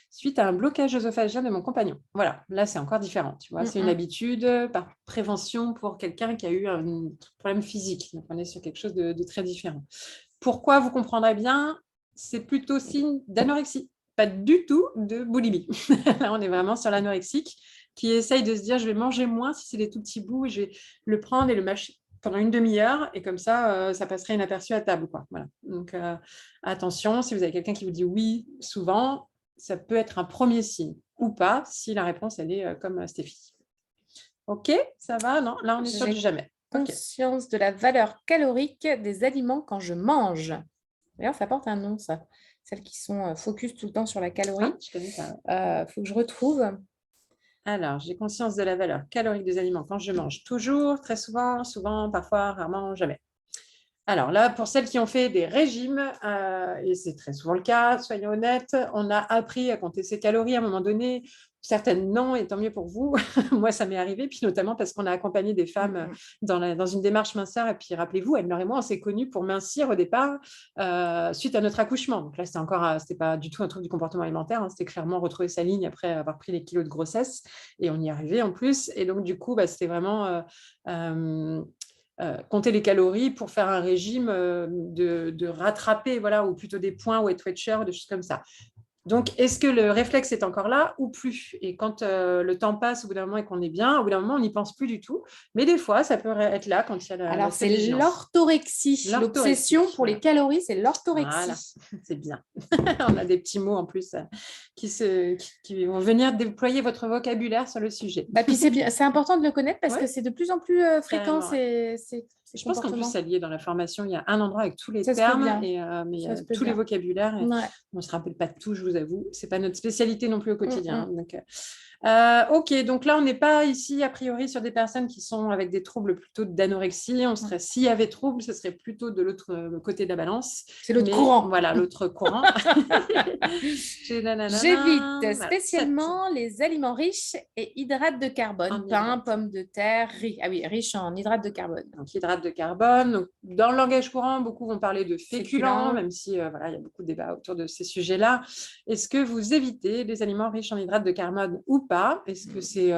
Suite à un blocage œsophagien de mon compagnon. Voilà, là, c'est encore différent. Tu vois, c'est une habitude par prévention pour quelqu'un qui a eu un problème physique. Donc, on est sur quelque chose de très différent. Pourquoi? Vous comprendrez bien, c'est plutôt signe d'anorexie, pas du tout de boulimie. Là, on est vraiment sur l'anorexique qui essaye de se dire, je vais manger moins si c'est des tout petits bouts, je vais le prendre et le mâcher pendant une demi-heure, et comme ça, ça passerait inaperçu à table. Quoi. Voilà. Donc, attention, si vous avez quelqu'un qui vous dit oui souvent, ça peut être un premier signe ou pas si la réponse, elle est comme Stéphie. OK, ça va? Non, là, on est sur J'ai du jamais. OK. conscience de la valeur calorique des aliments quand je mange. D'ailleurs, ça porte un nom, ça. Celles qui sont focus tout le temps sur la calorie. Ah, je connais pas. Faut que je retrouve. Alors, j'ai conscience de la valeur calorique des aliments quand je mange. Toujours, très souvent, souvent, parfois, rarement, jamais. Alors là, pour celles qui ont fait des régimes, et c'est très souvent le cas, soyons honnêtes, on a appris à compter ses calories à un moment donné. Certaines non, et tant mieux pour vous. Moi, ça m'est arrivé, puis notamment parce qu'on a accompagné des femmes dans une démarche minceur. Et puis, rappelez-vous, Anne-Laure et moi, on s'est connus pour mincir au départ suite à notre accouchement. Donc là, c'était pas du tout un truc du comportement alimentaire. C'était clairement retrouver sa ligne après avoir pris les kilos de grossesse. Et on y arrivait en plus. Et donc, du coup, c'était vraiment... compter les calories pour faire un régime de rattraper, voilà, ou plutôt des points, Weight Watcher, des choses comme ça. Donc, est-ce que le réflexe est encore là ou plus? Et quand le temps passe au bout d'un moment et qu'on est bien, au bout d'un moment, on n'y pense plus du tout. Mais des fois, ça peut être là quand il y a la Alors, c'est vigilance. l'orthorexie. L'obsession pour les calories, c'est l'orthorexie. Voilà, c'est bien. On a des petits mots en plus qui vont venir déployer votre vocabulaire sur le sujet. Puis c'est important de le connaître parce que c'est de plus en plus fréquent. Je pense qu'en plus, ça lié dans la formation, il y a un endroit avec tous les termes, mais tous les vocabulaires. Et on ne se rappelle pas de tout, je vous avoue. Ce n'est pas notre spécialité non plus au quotidien. Donc, OK, donc là, on n'est pas ici, a priori, sur des personnes qui sont avec des troubles plutôt d'anorexie. S'il y avait trouble, ce serait plutôt de l'autre côté de la balance. C'est l'autre courant. Voilà, l'autre courant. J'évite spécialement les aliments riches et hydrates de carbone. Pain, pommes de terre, riz. Ah oui, riche en hydrates de carbone. Donc, hydrates de carbone. Donc, dans le langage courant, beaucoup vont parler de féculents, même si il y a beaucoup de débats autour de ces sujets-là. Est-ce que vous évitez les aliments riches en hydrates de carbone ou pas? Est-ce que c'est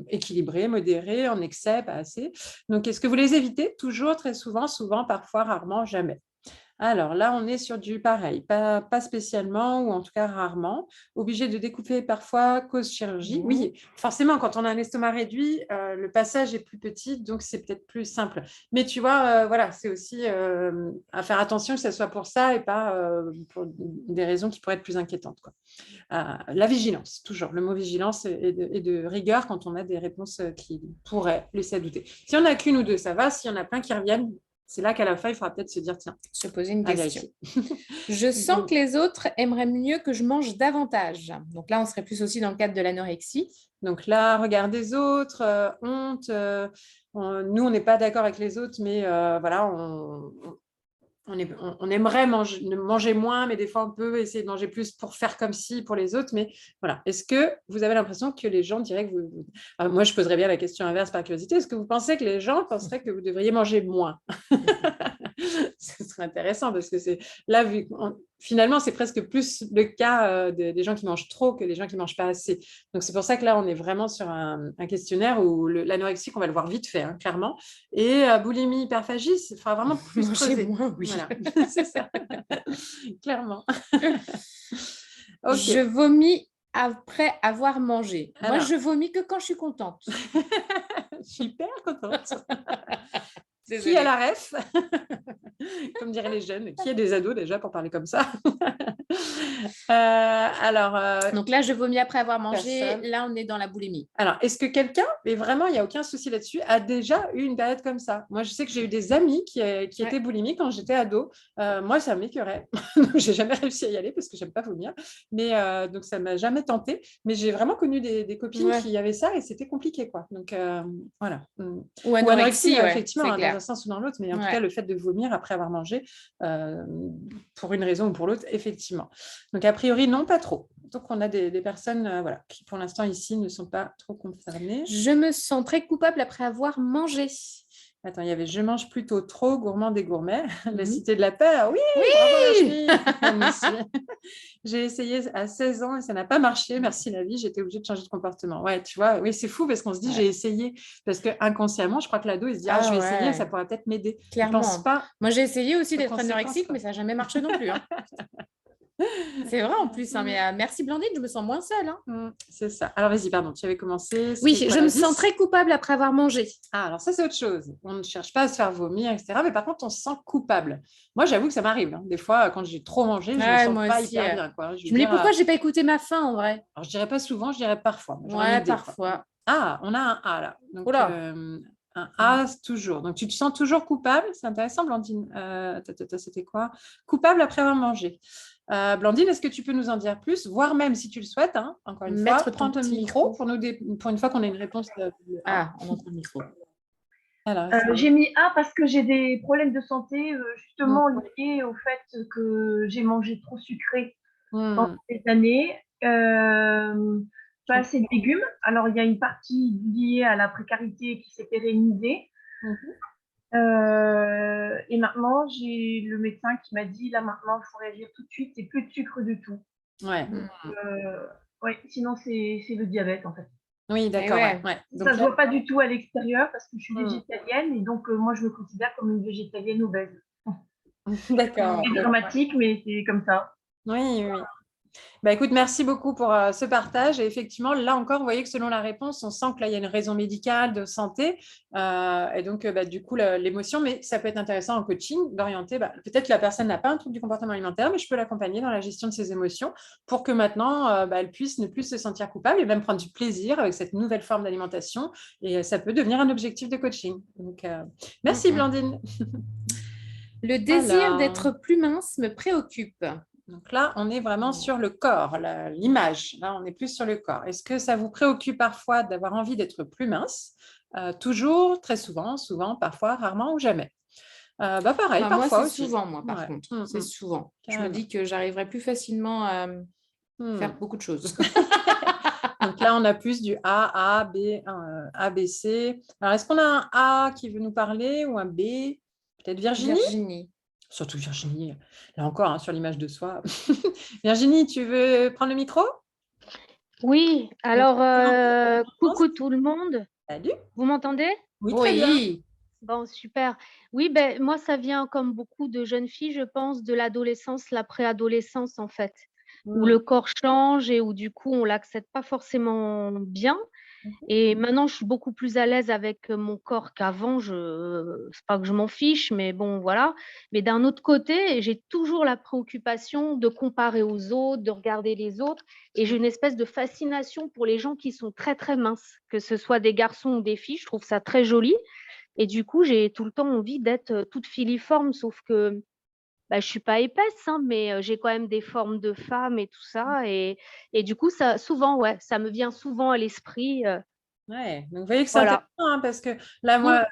équilibré, modéré, en excès, pas assez? Donc, est-ce que vous les évitez? Toujours, très souvent, parfois, rarement, jamais. Alors là, on est sur du pareil, pas spécialement ou en tout cas rarement. Obligé de découper parfois cause chirurgie. Oui, forcément, quand on a un estomac réduit, le passage est plus petit, donc c'est peut-être plus simple. Mais tu vois, voilà, c'est aussi à faire attention que ce soit pour ça et pas pour des raisons qui pourraient être plus inquiétantes, quoi. La vigilance, toujours. Le mot vigilance et de rigueur quand on a des réponses qui pourraient laisser à douter. Si on a qu'une ou deux, ça va. S'il y en a plein qui reviennent, c'est là qu'à la fin, il faudra peut-être se dire, tiens, se poser une question. Je sens que les autres aimeraient mieux que je mange davantage. Donc là, on serait plus aussi dans le cadre de l'anorexie. Donc là, regard des autres, honte. Nous, on n'est pas d'accord avec les autres, mais voilà, on aimerait manger moins, mais des fois, on peut essayer de manger plus pour faire comme si pour les autres. Mais voilà, est-ce que vous avez l'impression que les gens diraient que vous... moi, je poserais bien la question inverse par curiosité. Est-ce que vous pensez que les gens penseraient que vous devriez manger moins? Ce serait intéressant parce que c'est là, finalement, c'est presque plus le cas des gens qui mangent trop que des gens qui ne mangent pas assez. Donc, c'est pour ça que là, on est vraiment sur un questionnaire où l'anorexie, on va le voir vite fait, hein, clairement. Et boulimie, hyperphagie, il faudra vraiment plus creuser. Moins, oui. Voilà, c'est ça. Clairement. Okay. Je vomis après avoir mangé. Alors, moi, je vomis que quand je suis contente. Super contente. Qui a la ref? Comme diraient les jeunes. Qui est des ados déjà pour parler comme ça? Donc là, je vomis après avoir mangé. Personne. Là, on est dans la boulimie. Alors, est-ce que quelqu'un, mais vraiment, il n'y a aucun souci là-dessus, a déjà eu une période comme ça? Moi, je sais que j'ai eu des amis qui étaient boulimiques quand j'étais ado. Moi, ça m'écœurait. Je n'ai jamais réussi à y aller parce que je n'aime pas vomir. Mais donc, ça ne m'a jamais tenté. Mais j'ai vraiment connu des copines qui avaient ça et c'était compliqué, quoi. Donc, voilà. Ou anorexie, effectivement, dans un sens ou dans l'autre. Mais en tout cas, le fait de vomir après avoir mangé, pour une raison ou pour l'autre, effectivement. Donc, a priori, non, pas trop. Donc, on a des personnes qui, pour l'instant, ici, ne sont pas trop concernées. Je me sens très coupable après avoir mangé. Attends, il y avait « Je mange plutôt trop, gourmand des gourmets ». La cité de la peur, oui, bravo, j'ai essayé à 16 ans et ça n'a pas marché. Merci la vie, j'étais obligée de changer de comportement. Ouais, tu vois, oui, c'est fou parce qu'on se dit j'ai essayé. Parce qu'inconsciemment, je crois que l'ado, il se dit je vais essayer, ça pourrait peut-être m'aider. Clairement. Je pense pas. Moi, j'ai essayé aussi d'être anorexique, mais ça n'a jamais marché non plus. Hein. C'est vrai en plus, hein, mais merci Blandine, je me sens moins seule. Hein. C'est ça. Alors, vas-y, pardon, tu avais commencé. Oui, C'était quoi je la me sens 10? très coupable après avoir mangé. Ah, alors ça, c'est autre chose. On ne cherche pas à se faire vomir, etc. Mais par contre, on se sent coupable. Moi, j'avoue que ça m'arrive. Hein. Des fois, quand j'ai trop mangé, je ne me Ouais, sens moi pas aussi. hyper bien. Quoi. Je me dis pourquoi je n'ai pas écouté ma faim en vrai. Alors, je dirais pas souvent, je dirais parfois. J'aurais une Ouais, idée, quoi. parfois. Ah, on a un A là. Donc, Oula. un A toujours. Donc, tu te sens toujours coupable. C'est intéressant, Blandine. C'était quoi? Coupable après avoir mangé. Blandine, est-ce que tu peux nous en dire plus, voire même si tu le souhaites, hein, encore une fois, Mettre ton prends ton petit micro micro. pour une fois qu'on a une réponse. Ah, on entend le micro. Alors, J'ai mis A parce que j'ai des problèmes de santé justement Mm. liés au fait que j'ai mangé trop sucré pendant Mm. ces années. Pas assez de légumes. Alors, il y a une partie liée à la précarité qui s'est pérennisée. Mhm. Et maintenant, j'ai le médecin qui m'a dit, là maintenant, il faut réagir tout de suite et plus de sucre du tout. Ouais. Ouais, sinon, c'est le diabète en fait. Oui, d'accord. ouais. Ouais. Ça Donc, ne se voit pas du tout à l'extérieur parce que je suis Mm. végétalienne et donc moi, je me considère comme une végétalienne obèse. d'accord. C'est dramatique, mais c'est comme ça. Oui, oui. Bah, écoute, merci beaucoup pour ce partage. Et effectivement, là encore, vous voyez que selon la réponse, on sent que là, il y a une raison médicale, de santé. Et donc, du coup, l'émotion, mais ça peut être intéressant en coaching d'orienter. Peut-être que la personne n'a pas un trouble du comportement alimentaire, mais je peux l'accompagner dans la gestion de ses émotions pour que maintenant, elle puisse ne plus se sentir coupable et même prendre du plaisir avec cette nouvelle forme d'alimentation. Et ça peut devenir un objectif de coaching. Donc, merci, Blandine. Le désir Alors. d'être plus mince me préoccupe. Donc là, on est vraiment sur le corps, l'image. Là, on est plus sur le corps. Est-ce que ça vous préoccupe parfois d'avoir envie d'être plus mince? Toujours, très souvent, souvent, parfois, rarement ou jamais? Pareil, Moi, parfois c'est aussi. souvent, moi, par Ouais. contre. C'est souvent. Carrément. Je me dis que j'arriverai plus facilement à faire beaucoup de choses. Donc là, on a plus du A, B, A, B, C. Alors, est-ce qu'on a un A qui veut nous parler ou un B? Peut-être Virginie? Virginie. Surtout Virginie, là encore, hein, sur l'image de soi. Virginie, tu veux prendre le micro? Oui, alors coucou tout le monde. Salut. Vous m'entendez? Oui, très bien. Bon, super. Oui, ben moi, ça vient comme beaucoup de jeunes filles, je pense, de l'adolescence, la préadolescence en fait, où le corps change et où du coup, on l'accepte pas forcément bien. Et maintenant, je suis beaucoup plus à l'aise avec mon corps qu'avant. C'est pas que je m'en fiche, mais bon, voilà. Mais d'un autre côté, j'ai toujours la préoccupation de comparer aux autres, de regarder les autres. Et j'ai une espèce de fascination pour les gens qui sont très, très minces, que ce soit des garçons ou des filles. Je trouve ça très joli. Et du coup, j'ai tout le temps envie d'être toute filiforme, sauf que je ne suis pas épaisse, hein, mais j'ai quand même des formes de femme et tout ça. Et du coup, ça, souvent, ouais, ça me vient souvent à l'esprit. Ouais, donc vous voyez que c'est Voilà. intéressant hein, parce que là, moi,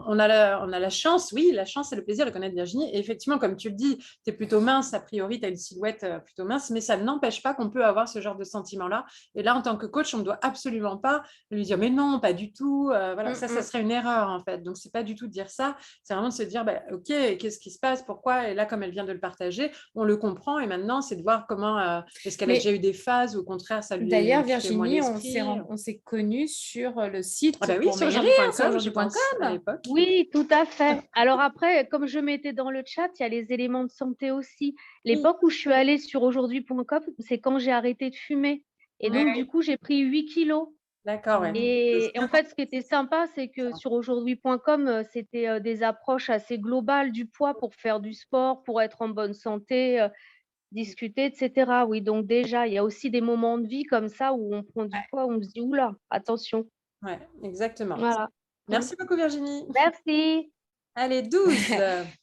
on a la chance, oui, la chance et le plaisir de connaître Virginie. Et effectivement, comme tu le dis, tu es plutôt mince, a priori, tu as une silhouette plutôt mince, mais ça n'empêche pas qu'on peut avoir ce genre de sentiment-là. Et là, en tant que coach, on ne doit absolument pas lui dire, mais non, pas du tout. Voilà, ça serait une erreur en fait. Donc, c'est pas du tout de dire ça. C'est vraiment de se dire, OK, qu'est-ce qui se passe? Pourquoi? Et là, comme elle vient de le partager, on le comprend. Et maintenant, c'est de voir comment, est-ce qu'elle a déjà eu des phases ou au contraire, ça lui D'ailleurs, fait moins Virginie, l'esprit. on s'est connus sur le site Ah bah oui, pour sur maigrir, sur aujourd'hui.com à aujourd'hui.com. l'époque. Oui, tout à fait. Alors après, comme je mettais dans le chat, il y a les éléments de santé aussi. L'époque où je suis allée sur aujourd'hui.com, c'est quand j'ai arrêté de fumer. Et donc, du coup, j'ai pris 8 kilos. D'accord, ouais. Et en fait, ce qui était sympa, c'est que sur aujourd'hui.com, c'était des approches assez globales du poids pour faire du sport, pour être en bonne santé, discuter, etc. Oui, donc déjà, il y a aussi des moments de vie comme ça où on prend du poids, on se dit, oula, attention. Ouais, exactement. Voilà. Merci beaucoup, Virginie. Merci. Allez, 12.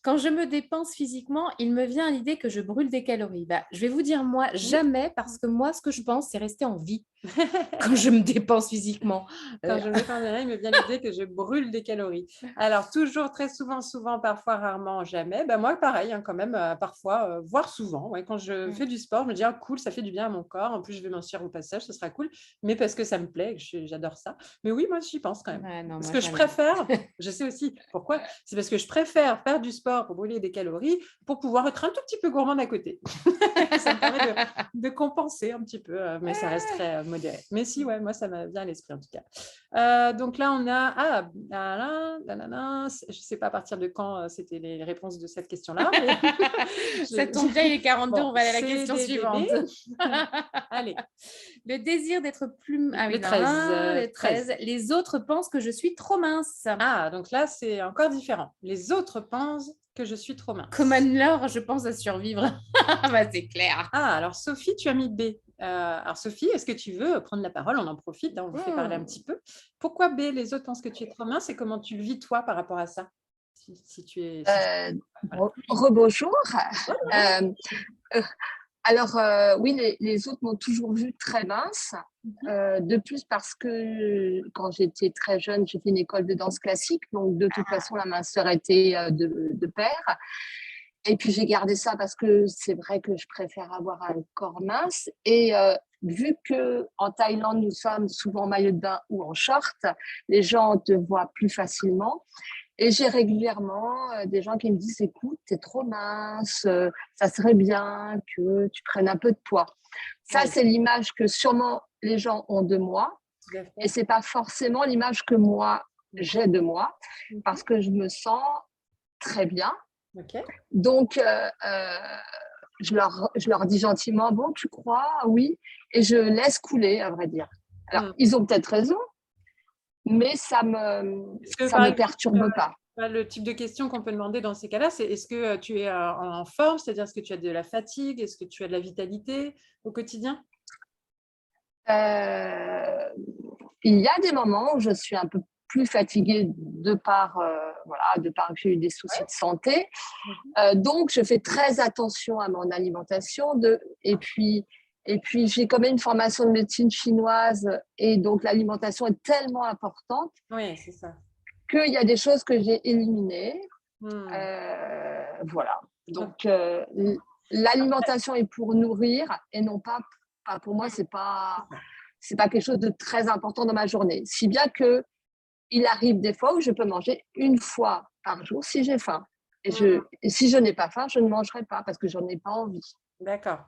Quand je me dépense physiquement, il me vient à l'idée que je brûle des calories. Je vais vous dire, moi, jamais, parce que moi, ce que je pense, c'est rester en vie quand je me dépense physiquement. Quand je me dépense, il me vient l'idée que je brûle des calories. Alors, toujours, très souvent, parfois, rarement, jamais. Moi, pareil, hein, quand même, parfois, voire souvent. Ouais, quand je fais du sport, je me dis, ah, cool, ça fait du bien à mon corps. En plus, je vais mincir au passage, ce sera cool. Mais parce que ça me plaît, j'adore ça. Mais oui, moi, j'y pense quand même. Ouais, non, parce moi, que jamais. je préfère, je sais aussi pourquoi, c'est parce que je préfère faire du sport pour brûler des calories pour pouvoir être un tout petit peu gourmande à côté. Ça me permet de compenser un petit peu, mais ça resterait modéré. Mais si, ouais, moi, ça m'a bien à l'esprit en tout cas. Donc là, on a… je ne sais pas à partir de quand c'était les réponses de cette question-là. Ça tombe bien, il est 42, Bon, on va aller à la c'est question des suivante. Allez, Le désir d'être plus… Ah oui, le 13. le 13. Les autres pensent que je suis trop mince. Ah, donc là, c'est encore différent. Les autres pensent que je suis trop mince. Comme Anne-Laure, je pense à survivre. Bah, c'est clair. Ah, alors Sophie, tu as mis B. Alors Sophie, est-ce que tu veux prendre la parole? On en profite, hein, on vous fait parler un petit peu. Pourquoi B, les autres pensent que tu es trop mince et comment tu le vis toi par rapport à ça? Si tu es… Rebonjour. Alors, oui, les autres m'ont toujours vue très mince. De plus, parce que quand j'étais très jeune, j'ai fait une école de danse classique. Donc, de toute façon, la minceur était de pair. Et puis, j'ai gardé ça parce que c'est vrai que je préfère avoir un corps mince. Et vu qu'en Thaïlande, nous sommes souvent en maillot de bain ou en short, les gens te voient plus facilement. Et j'ai régulièrement des gens qui me disent, écoute, t'es trop mince, ça serait bien que tu prennes un peu de poids. Ça, Oui. c'est l'image que sûrement les gens ont de moi. Tout à fait. Et c'est pas forcément l'image que moi, j'ai de moi, parce que je me sens très bien. Ok. Donc, je leur dis gentiment, bon, tu crois? Oui. Et je laisse couler, à vrai dire. Alors, ils ont peut-être raison, mais ça me perturbe pas. Le type de question qu'on peut demander dans ces cas-là, c'est est-ce que tu es en forme, c'est-à-dire est-ce que tu as de la fatigue, est-ce que tu as de la vitalité au quotidien? Il y a des moments où je suis un peu plus fatiguée de par que j'ai eu des soucis de santé. Donc, je fais très attention à mon alimentation. Et puis, j'ai quand même une formation de médecine chinoise et donc l'alimentation est tellement importante Oui, c'est ça. qu'il y a des choses que j'ai éliminées. Voilà. Donc, l'alimentation est pour nourrir et non pas, pour moi, c'est pas quelque chose de très important dans ma journée. Si bien que il arrive des fois où je peux manger une fois par jour si j'ai faim. Et si je n'ai pas faim, je ne mangerai pas parce que je n'en ai pas envie. D'accord.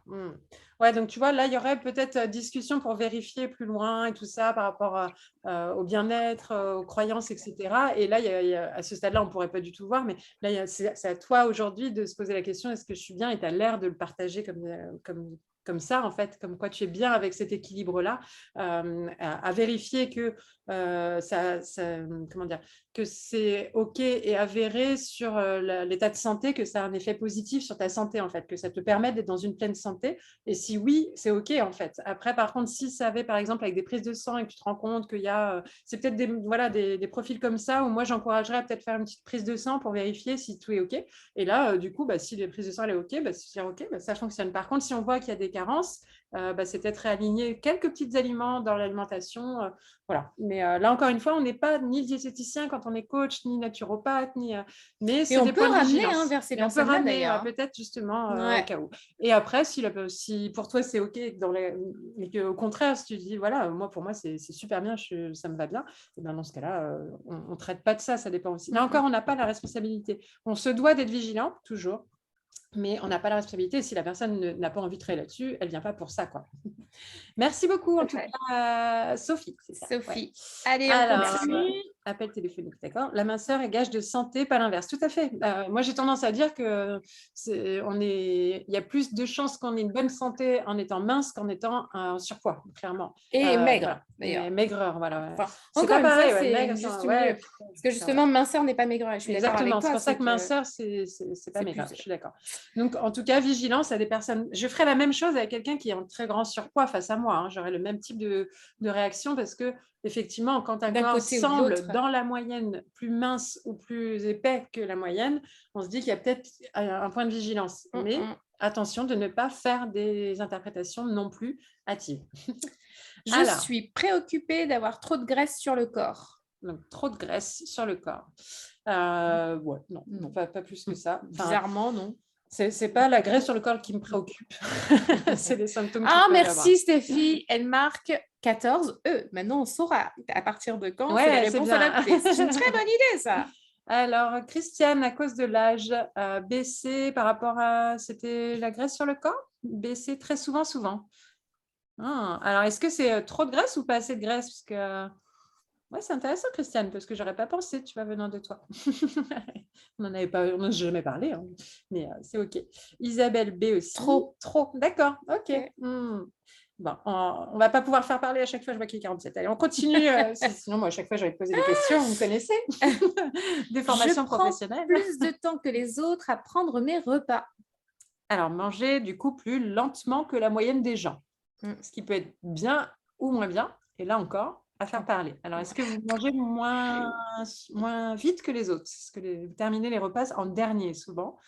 Ouais, donc tu vois, là, il y aurait peut-être discussion pour vérifier plus loin et tout ça par rapport au bien-être, aux croyances, etc. Et là, à ce stade-là, on ne pourrait pas du tout voir, mais là, c'est à toi aujourd'hui de se poser la question, est-ce que je suis bien? Et tu as l'air de le partager comme ça, en fait, comme quoi tu es bien avec cet équilibre-là, à vérifier que comment dire, que c'est OK et avéré sur l'état de santé, que ça a un effet positif sur ta santé, en fait, que ça te permet d'être dans une pleine santé. Et si oui, c'est OK, en fait. Après, par contre, si ça avait, par exemple, avec des prises de sang et que tu te rends compte qu'il y a… c'est peut-être des profils comme ça où moi, j'encouragerais à peut-être faire une petite prise de sang pour vérifier si tout est OK. Et là, du coup, si les prises de sang, elle est OK, ça fonctionne. Par contre, si on voit qu'il y a des carences, c'est peut-être réaligner quelques petits aliments dans l'alimentation. Voilà. Mais là, encore une fois, on n'est pas ni diététicien quand on est coach, ni naturopathe, mais c'est on des peut points de ramener vigilance. vers ces Et on peut personnes-là, ramener d'ailleurs. peut-être justement au cas où. Et après, si pour toi c'est OK, et qu'au contraire, si tu dis voilà, pour moi c'est super bien, ça me va bien, et ben dans ce cas-là, on ne traite pas de ça, ça dépend aussi. Là encore, on n'a pas la responsabilité. On se doit d'être vigilant, toujours. Mais on n'a pas la responsabilité. Si la personne n'a pas envie de travailler là-dessus, elle ne vient pas pour ça, quoi. Merci beaucoup, en tout cas, Sophie. C'est ça, Sophie. ouais. Allez, Alors, on continue. appel téléphonique, d'accord. La minceur est gage de santé, pas l'inverse. Tout à fait. Moi, j'ai tendance à dire que il y a plus de chances qu'on ait une bonne santé en étant mince qu'en étant en surpoids, clairement. Et maigre, voilà. d'ailleurs. Et maigreur, voilà. Enfin, C'est encore pas une pareil, fois, ouais, c'est maigre, juste ouais, mieux. Parce que justement, minceur n'est pas maigreur. Je suis d'accord avec exactement, toi. c'est pour ça que minceur, c'est pas maigre. Je suis d'accord. Donc, en tout cas, vigilance à des personnes. Je ferais la même chose avec quelqu'un qui est en très grand surpoids face à moi. J'aurais le même type de réaction parce que, effectivement, quand un corps semble dans la moyenne plus mince ou plus épais que la moyenne, on se dit qu'il y a peut-être un point de vigilance. Mais attention de ne pas faire des interprétations non plus hâtives. Je suis préoccupée d'avoir trop de graisse sur le corps. Donc, trop de graisse sur le corps. Non, pas plus que ça. Bizarrement, non. C'est pas la graisse sur le corps qui me préoccupe. C'est les symptômes. Merci Stéphie. Elle marque 14. Maintenant, on saura à partir de quand c'est les réponses adaptées. C'est une très bonne idée, ça. Alors, Christiane, à cause de l'âge, baisser par rapport à… C'était la graisse sur le corps? Baisser très souvent. Ah, alors, est-ce que c'est trop de graisse ou pas assez de graisse? Parce que, ouais, c'est intéressant, Christiane, parce que j'aurais pas pensé, tu vois, venant de toi. On n'en avait pas, on n'a jamais parlé, hein, mais c'est OK. Isabelle B aussi. Trop. Trop, d'accord, OK. Ouais. Bon, on va pas pouvoir faire parler à chaque fois, je vois qu'il est 47. Allez, on continue, sinon, moi, à chaque fois, j'aurais posé des questions, vous me connaissez. Des formations Je prends professionnelles. plus de temps que les autres à prendre mes repas. Alors, manger, du coup, plus lentement que la moyenne des gens. Ce qui peut être bien ou moins bien. Et là encore, à faire parler. Alors, est-ce que vous mangez moins vite que les autres? Est-ce que vous terminez les repas en dernier, souvent?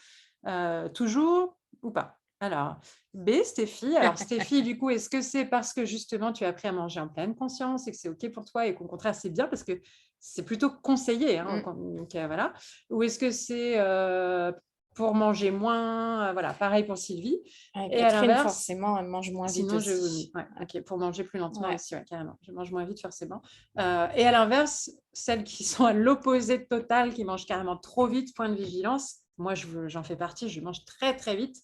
Toujours ou pas? Alors, B, Stéphie. Alors, Stéphie, du coup, est-ce que c'est parce que justement, tu as appris à manger en pleine conscience et que c'est OK pour toi et qu'au contraire, c'est bien parce que c'est plutôt conseillé, hein, donc, voilà. Ou est-ce que c'est pour manger moins? Voilà, pareil pour Sylvie. Et à Catherine, l'inverse, forcément, elle mange moins vite sinon, je aussi. vomis. Ouais, OK, pour manger plus lentement Ouais. aussi, ouais, carrément. Je mange moins vite, forcément. Et à l'inverse, celles qui sont à l'opposé total, qui mangent carrément trop vite, point de vigilance. Moi, j'en fais partie, je mange très, très vite.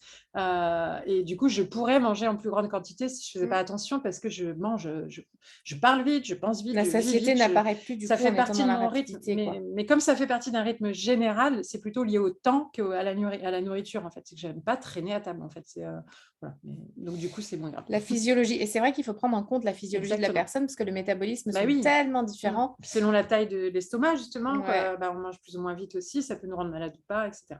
Et du coup, je pourrais manger en plus grande quantité si je ne faisais pas attention parce que je mange, je parle vite, je pense vite, La je vis satiété vite. n'apparaît plus du Ça coup fait en étant partie dans de la mon rythme. rapidité, quoi. Mais comme ça fait partie d'un rythme général, c'est plutôt lié au temps qu'à la nourriture, en fait. C'est que je n'aime pas traîner à table, en fait. Voilà. Donc, du coup, c'est moins grave. La physiologie. Et c'est vrai qu'il faut prendre en compte la physiologie de la Exactement. personne parce que le métabolisme Bah sont oui. tellement différents. Puis selon la taille de l'estomac, justement, Ouais. on mange plus ou moins vite aussi, ça peut nous rendre malade ou pas, etc.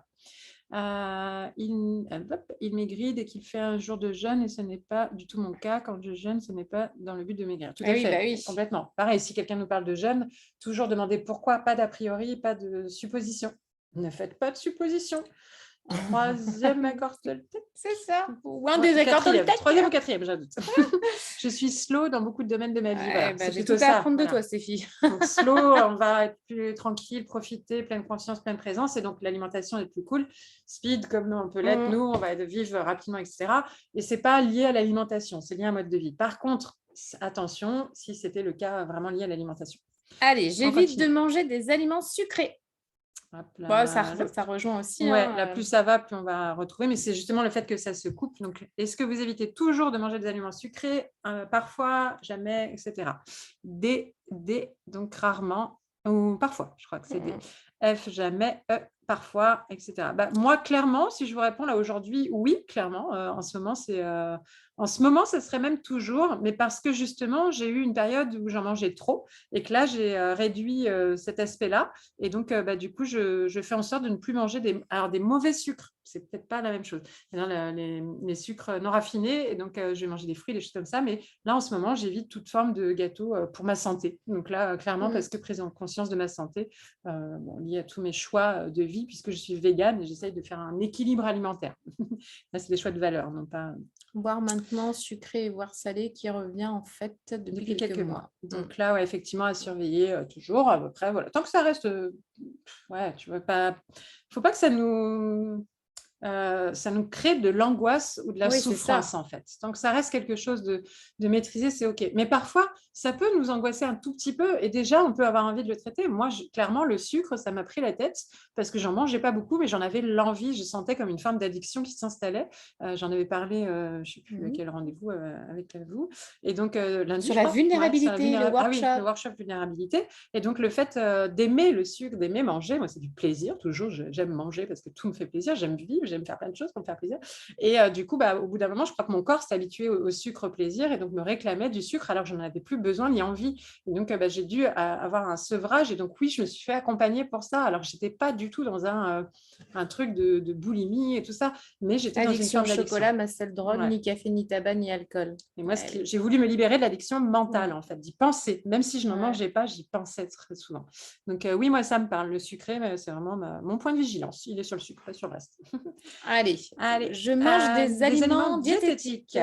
Il maigrit dès qu'il fait un jour de jeûne et ce n'est pas du tout mon cas. Quand je jeûne, ce n'est pas dans le but de maigrir. Tout à Oui, fait, bah oui. complètement. Pareil, si quelqu'un nous parle de jeûne, toujours demander pourquoi, pas d'a priori, pas de supposition. Ne faites pas de supposition. Troisième accord Toltec. C'est ça. Ou un des accords quatrième. Toltec. Troisième ou quatrième, j'ai un doute. Je suis slow dans beaucoup de domaines de ma vie. Voilà, c'est J'ai plutôt tout à ça. apprendre de Voilà. toi, Stéphie. Donc, slow, on va être plus tranquille, profiter, pleine conscience, pleine présence. Et donc, l'alimentation est plus cool. Speed, comme on peut l'être, nous, on va vivre rapidement, etc. Et ce n'est pas lié à l'alimentation, c'est lié à un mode de vie. Par contre, attention, si c'était le cas vraiment lié à l'alimentation. Allez, j'évite de manger des aliments sucrés. Bon, ça rejoint aussi. Ouais, hein, plus ça va, plus on va retrouver. Mais c'est justement le fait que ça se coupe. Donc, est-ce que vous évitez toujours de manger des aliments sucrés? Parfois, jamais, etc. D, donc rarement, ou parfois, je crois que c'est D. F, jamais, E, parfois, etc. Moi, clairement, si je vous réponds là aujourd'hui, oui, clairement, en ce moment, ça serait même toujours, mais parce que justement, j'ai eu une période où j'en mangeais trop et que là, j'ai réduit cet aspect-là. Et donc, du coup, je fais en sorte de ne plus manger des mauvais sucres. C'est peut-être pas la même chose. Les sucres non raffinés, et donc je vais manger des fruits, des choses comme ça. Mais là, en ce moment, j'évite toute forme de gâteau pour ma santé. Donc là, clairement, parce que prise en conscience de ma santé, lié à tous mes choix de vie, puisque je suis végane et j'essaye de faire un équilibre alimentaire. Là, c'est des choix de valeur, non pas... Voire maintenant sucré, voire salé, qui revient en fait depuis quelques mois. Donc là, ouais, effectivement, à surveiller toujours. À peu près, voilà. Tant que ça reste... ouais, tu veux pas... Il ne faut pas que ça nous crée de l'angoisse ou de la souffrance, en fait. Tant que ça reste quelque chose de maîtrisé, c'est OK. Mais parfois, ça peut nous angoisser un tout petit peu et déjà, on peut avoir envie de le traiter. Moi, clairement, le sucre, ça m'a pris la tête parce que j'en mangeais pas beaucoup, mais j'en avais l'envie. Je sentais comme une forme d'addiction qui s'installait. J'en avais parlé, je ne sais plus à quel rendez-vous avec vous. Et donc, lundi, sur la vulnérabilité, le workshop. Ah oui, le workshop vulnérabilité. Et donc, le fait d'aimer le sucre, d'aimer manger, moi, c'est du plaisir. Toujours, j'aime manger parce que tout me fait plaisir. J'aime vivre, j'aime faire plein de choses pour me faire plaisir. Et du coup, au bout d'un moment, je crois que mon corps s'est habitué au sucre plaisir et donc me réclamait du sucre alors que je n'en avais plus besoin ni envie. Et donc, j'ai dû avoir un sevrage. Et donc, oui, je me suis fait accompagner pour ça. Alors que je n'étais pas du tout dans un truc de boulimie et tout ça, mais j'étais dans une forme d'addiction. Chocolat, Marcel Drone, ni café, ni tabac, ni alcool. Et moi, j'ai voulu me libérer de l'addiction mentale, en fait, d'y penser. Même si je n'en mangeais pas, j'y pensais très souvent. Donc, oui, moi, ça me parle. Le sucré, c'est vraiment mon point de vigilance. Il est sur le sucre, pas sur le reste. Allez, je mange des aliments diététiques.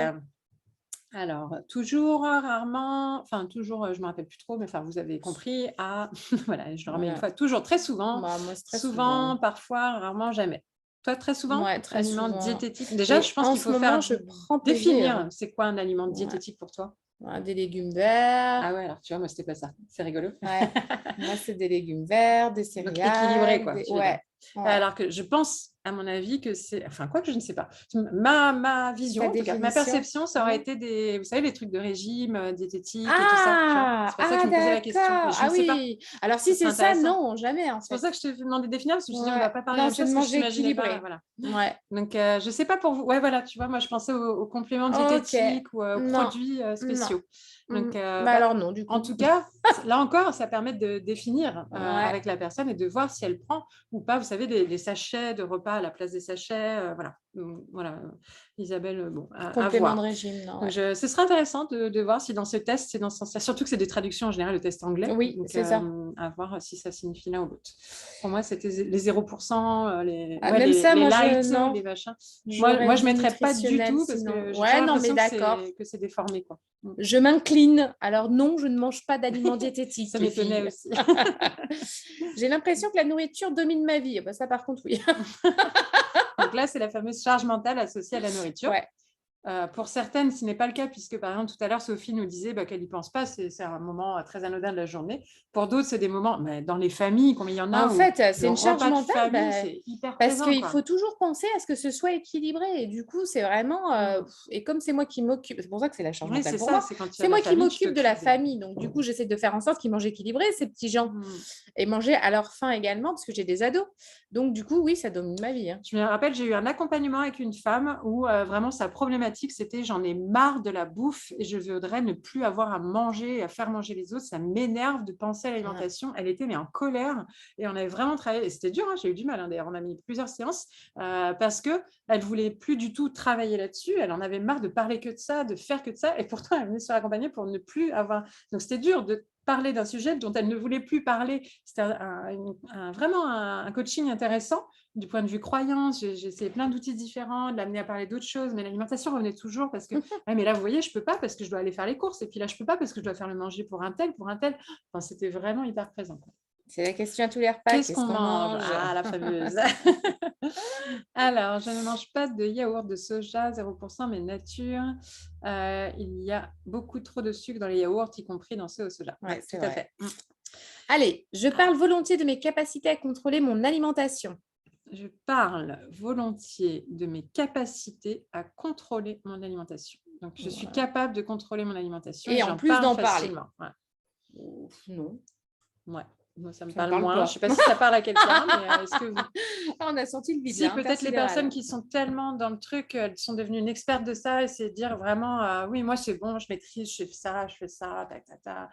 Alors, toujours, rarement, enfin, toujours, je ne me rappelle plus trop, mais enfin, vous avez compris. Voilà, je le remets une fois, toujours, très souvent. Moi, très souvent, parfois, rarement, jamais. Toi, très souvent, très aliment souvent. diététique. Déjà, je pense qu'il faut définir c'est quoi un aliment diététique pour toi. Des légumes verts. Ah ouais, alors tu vois, moi, c'était pas ça. C'est rigolo. Ouais. Moi, c'est des légumes verts, des céréales. Donc, équilibré, quoi. Ouais. Alors que je pense, à mon avis, que c'est… Enfin, quoi que je ne sais pas. Ma vision, Ta en tout cas, ma définition. perception, ça aurait été vous savez, les trucs de régime, diététique et tout ça. Tu vois. C'est pour ça que je me posais la question. Mais d'accord. je ne sais pas. Oui. Alors, si C'est c'est ça, intéressant. non, jamais, en C'est pour fait. ça que je te demandais de définir, parce que je me suis dit, on ne Ouais. va pas parler Non, de la même c'est de chose, parce que je manger t'imaginais pas. équilibré. Voilà. Ouais. Donc, je ne sais pas pour vous. Ouais, voilà, tu vois, moi, je pensais aux compléments Ok. diététiques ou aux Non. produits spéciaux. Donc, Bah alors, non, du coup. en tout cas, là encore, ça permet de définir Ouais. avec la personne et de voir si elle prend ou pas, vous savez, des sachets de repas à la place des sachets. Voilà. Donc, voilà, Isabelle, bon, à Complément de voir. régime, non. Donc, Ouais. ce sera intéressant de voir si dans ce test, c'est dans ce sens-là. Surtout que c'est des traductions en général, le test anglais. Oui, Donc, c'est ça. à voir si ça signifie l'un ou l'autre. Pour moi, c'était les 0%, Ah, même ça, les moi, light, non. les machins. J'aurais Moi je dit ne mettrais pas du nutritionnel, tout parce sinon. que j'ai Ouais, toujours non, mais l'impression d'accord. que c'est déformé, quoi. Je m'incline. Alors non, je ne mange pas d'aliments diététiques. Ça les m'étonnait filles. aussi. J'ai l'impression que la nourriture domine ma vie. Bah, ça, par contre, oui. Donc là, c'est la fameuse charge mentale associée à la nourriture. Ouais. Pour certaines, ce n'est pas le cas, puisque par exemple, tout à l'heure, Sophie nous disait qu'elle n'y pense pas, c'est un moment très anodin de la journée. Pour d'autres, c'est des moments, dans les familles, combien il y en a. En fait, c'est le une charge repas de mentale, famille, c'est hyper parce présent, qu'il quoi. faut toujours penser à ce que ce soit équilibré. Et du coup, c'est vraiment… et comme c'est moi qui m'occupe, c'est pour ça que c'est la charge Oui, mentale c'est pour ça, moi. c'est quand tu as C'est la moi qui famille, tu m'occupe de la t'occupes des- famille. Donc, du coup, j'essaie de faire en sorte qu'ils mangent équilibré, ces petits gens. Et manger à leur faim également, parce que j'ai des ados. Donc, du coup, oui, ça domine ma vie. Hein. Je me rappelle, j'ai eu un accompagnement avec une femme où vraiment sa problématique, c'était j'en ai marre de la bouffe et je voudrais ne plus avoir à manger et à faire manger les autres. Ça m'énerve de penser à l'alimentation. Elle était mais en colère et on avait vraiment travaillé. Et c'était dur, hein, j'ai eu du mal. Hein, d'ailleurs, on a mis plusieurs séances parce qu'elle ne voulait plus du tout travailler là-dessus. Elle en avait marre de parler que de ça, de faire que de ça. Et pourtant, elle venait se faire accompagner pour ne plus avoir… Donc, c'était dur de parler d'un sujet dont elle ne voulait plus parler. C'était vraiment un coaching intéressant du point de vue croyance. J'ai essayé plein d'outils différents, de l'amener à parler d'autres choses, mais l'alimentation revenait toujours parce que mais là, vous voyez, je ne peux pas parce que je dois aller faire les courses. Et puis là, je ne peux pas parce que je dois faire le manger pour un tel, pour un tel. Enfin, c'était vraiment hyper présent, quoi. C'est la question à tous les repas. Qu'est-ce qu'on mange? Ah, la fameuse. Alors, je ne mange pas de yaourt de soja 0%, mais nature. Il y a beaucoup trop de sucre dans les yaourts, y compris dans ceux au soja. Ouais, c'est tout à vrai. fait. Allez, je parle volontiers de mes capacités à contrôler mon alimentation. Je parle volontiers de mes capacités à contrôler mon alimentation. Donc, je suis capable de contrôler mon alimentation. Et en plus d'en parler. Facilement. Ouais. Non. Ouais. Moi, ça me Ça parle parle moins. pas. Je ne sais pas si ça parle à quelqu'un, mais est-ce que vous… Ah, on a senti le vide. Si, peut-être les personnes qui sont tellement dans le truc, elles sont devenues une experte de ça et c'est dire vraiment, oui, moi, c'est bon, je maîtrise, je fais ça, tac, tac, tac.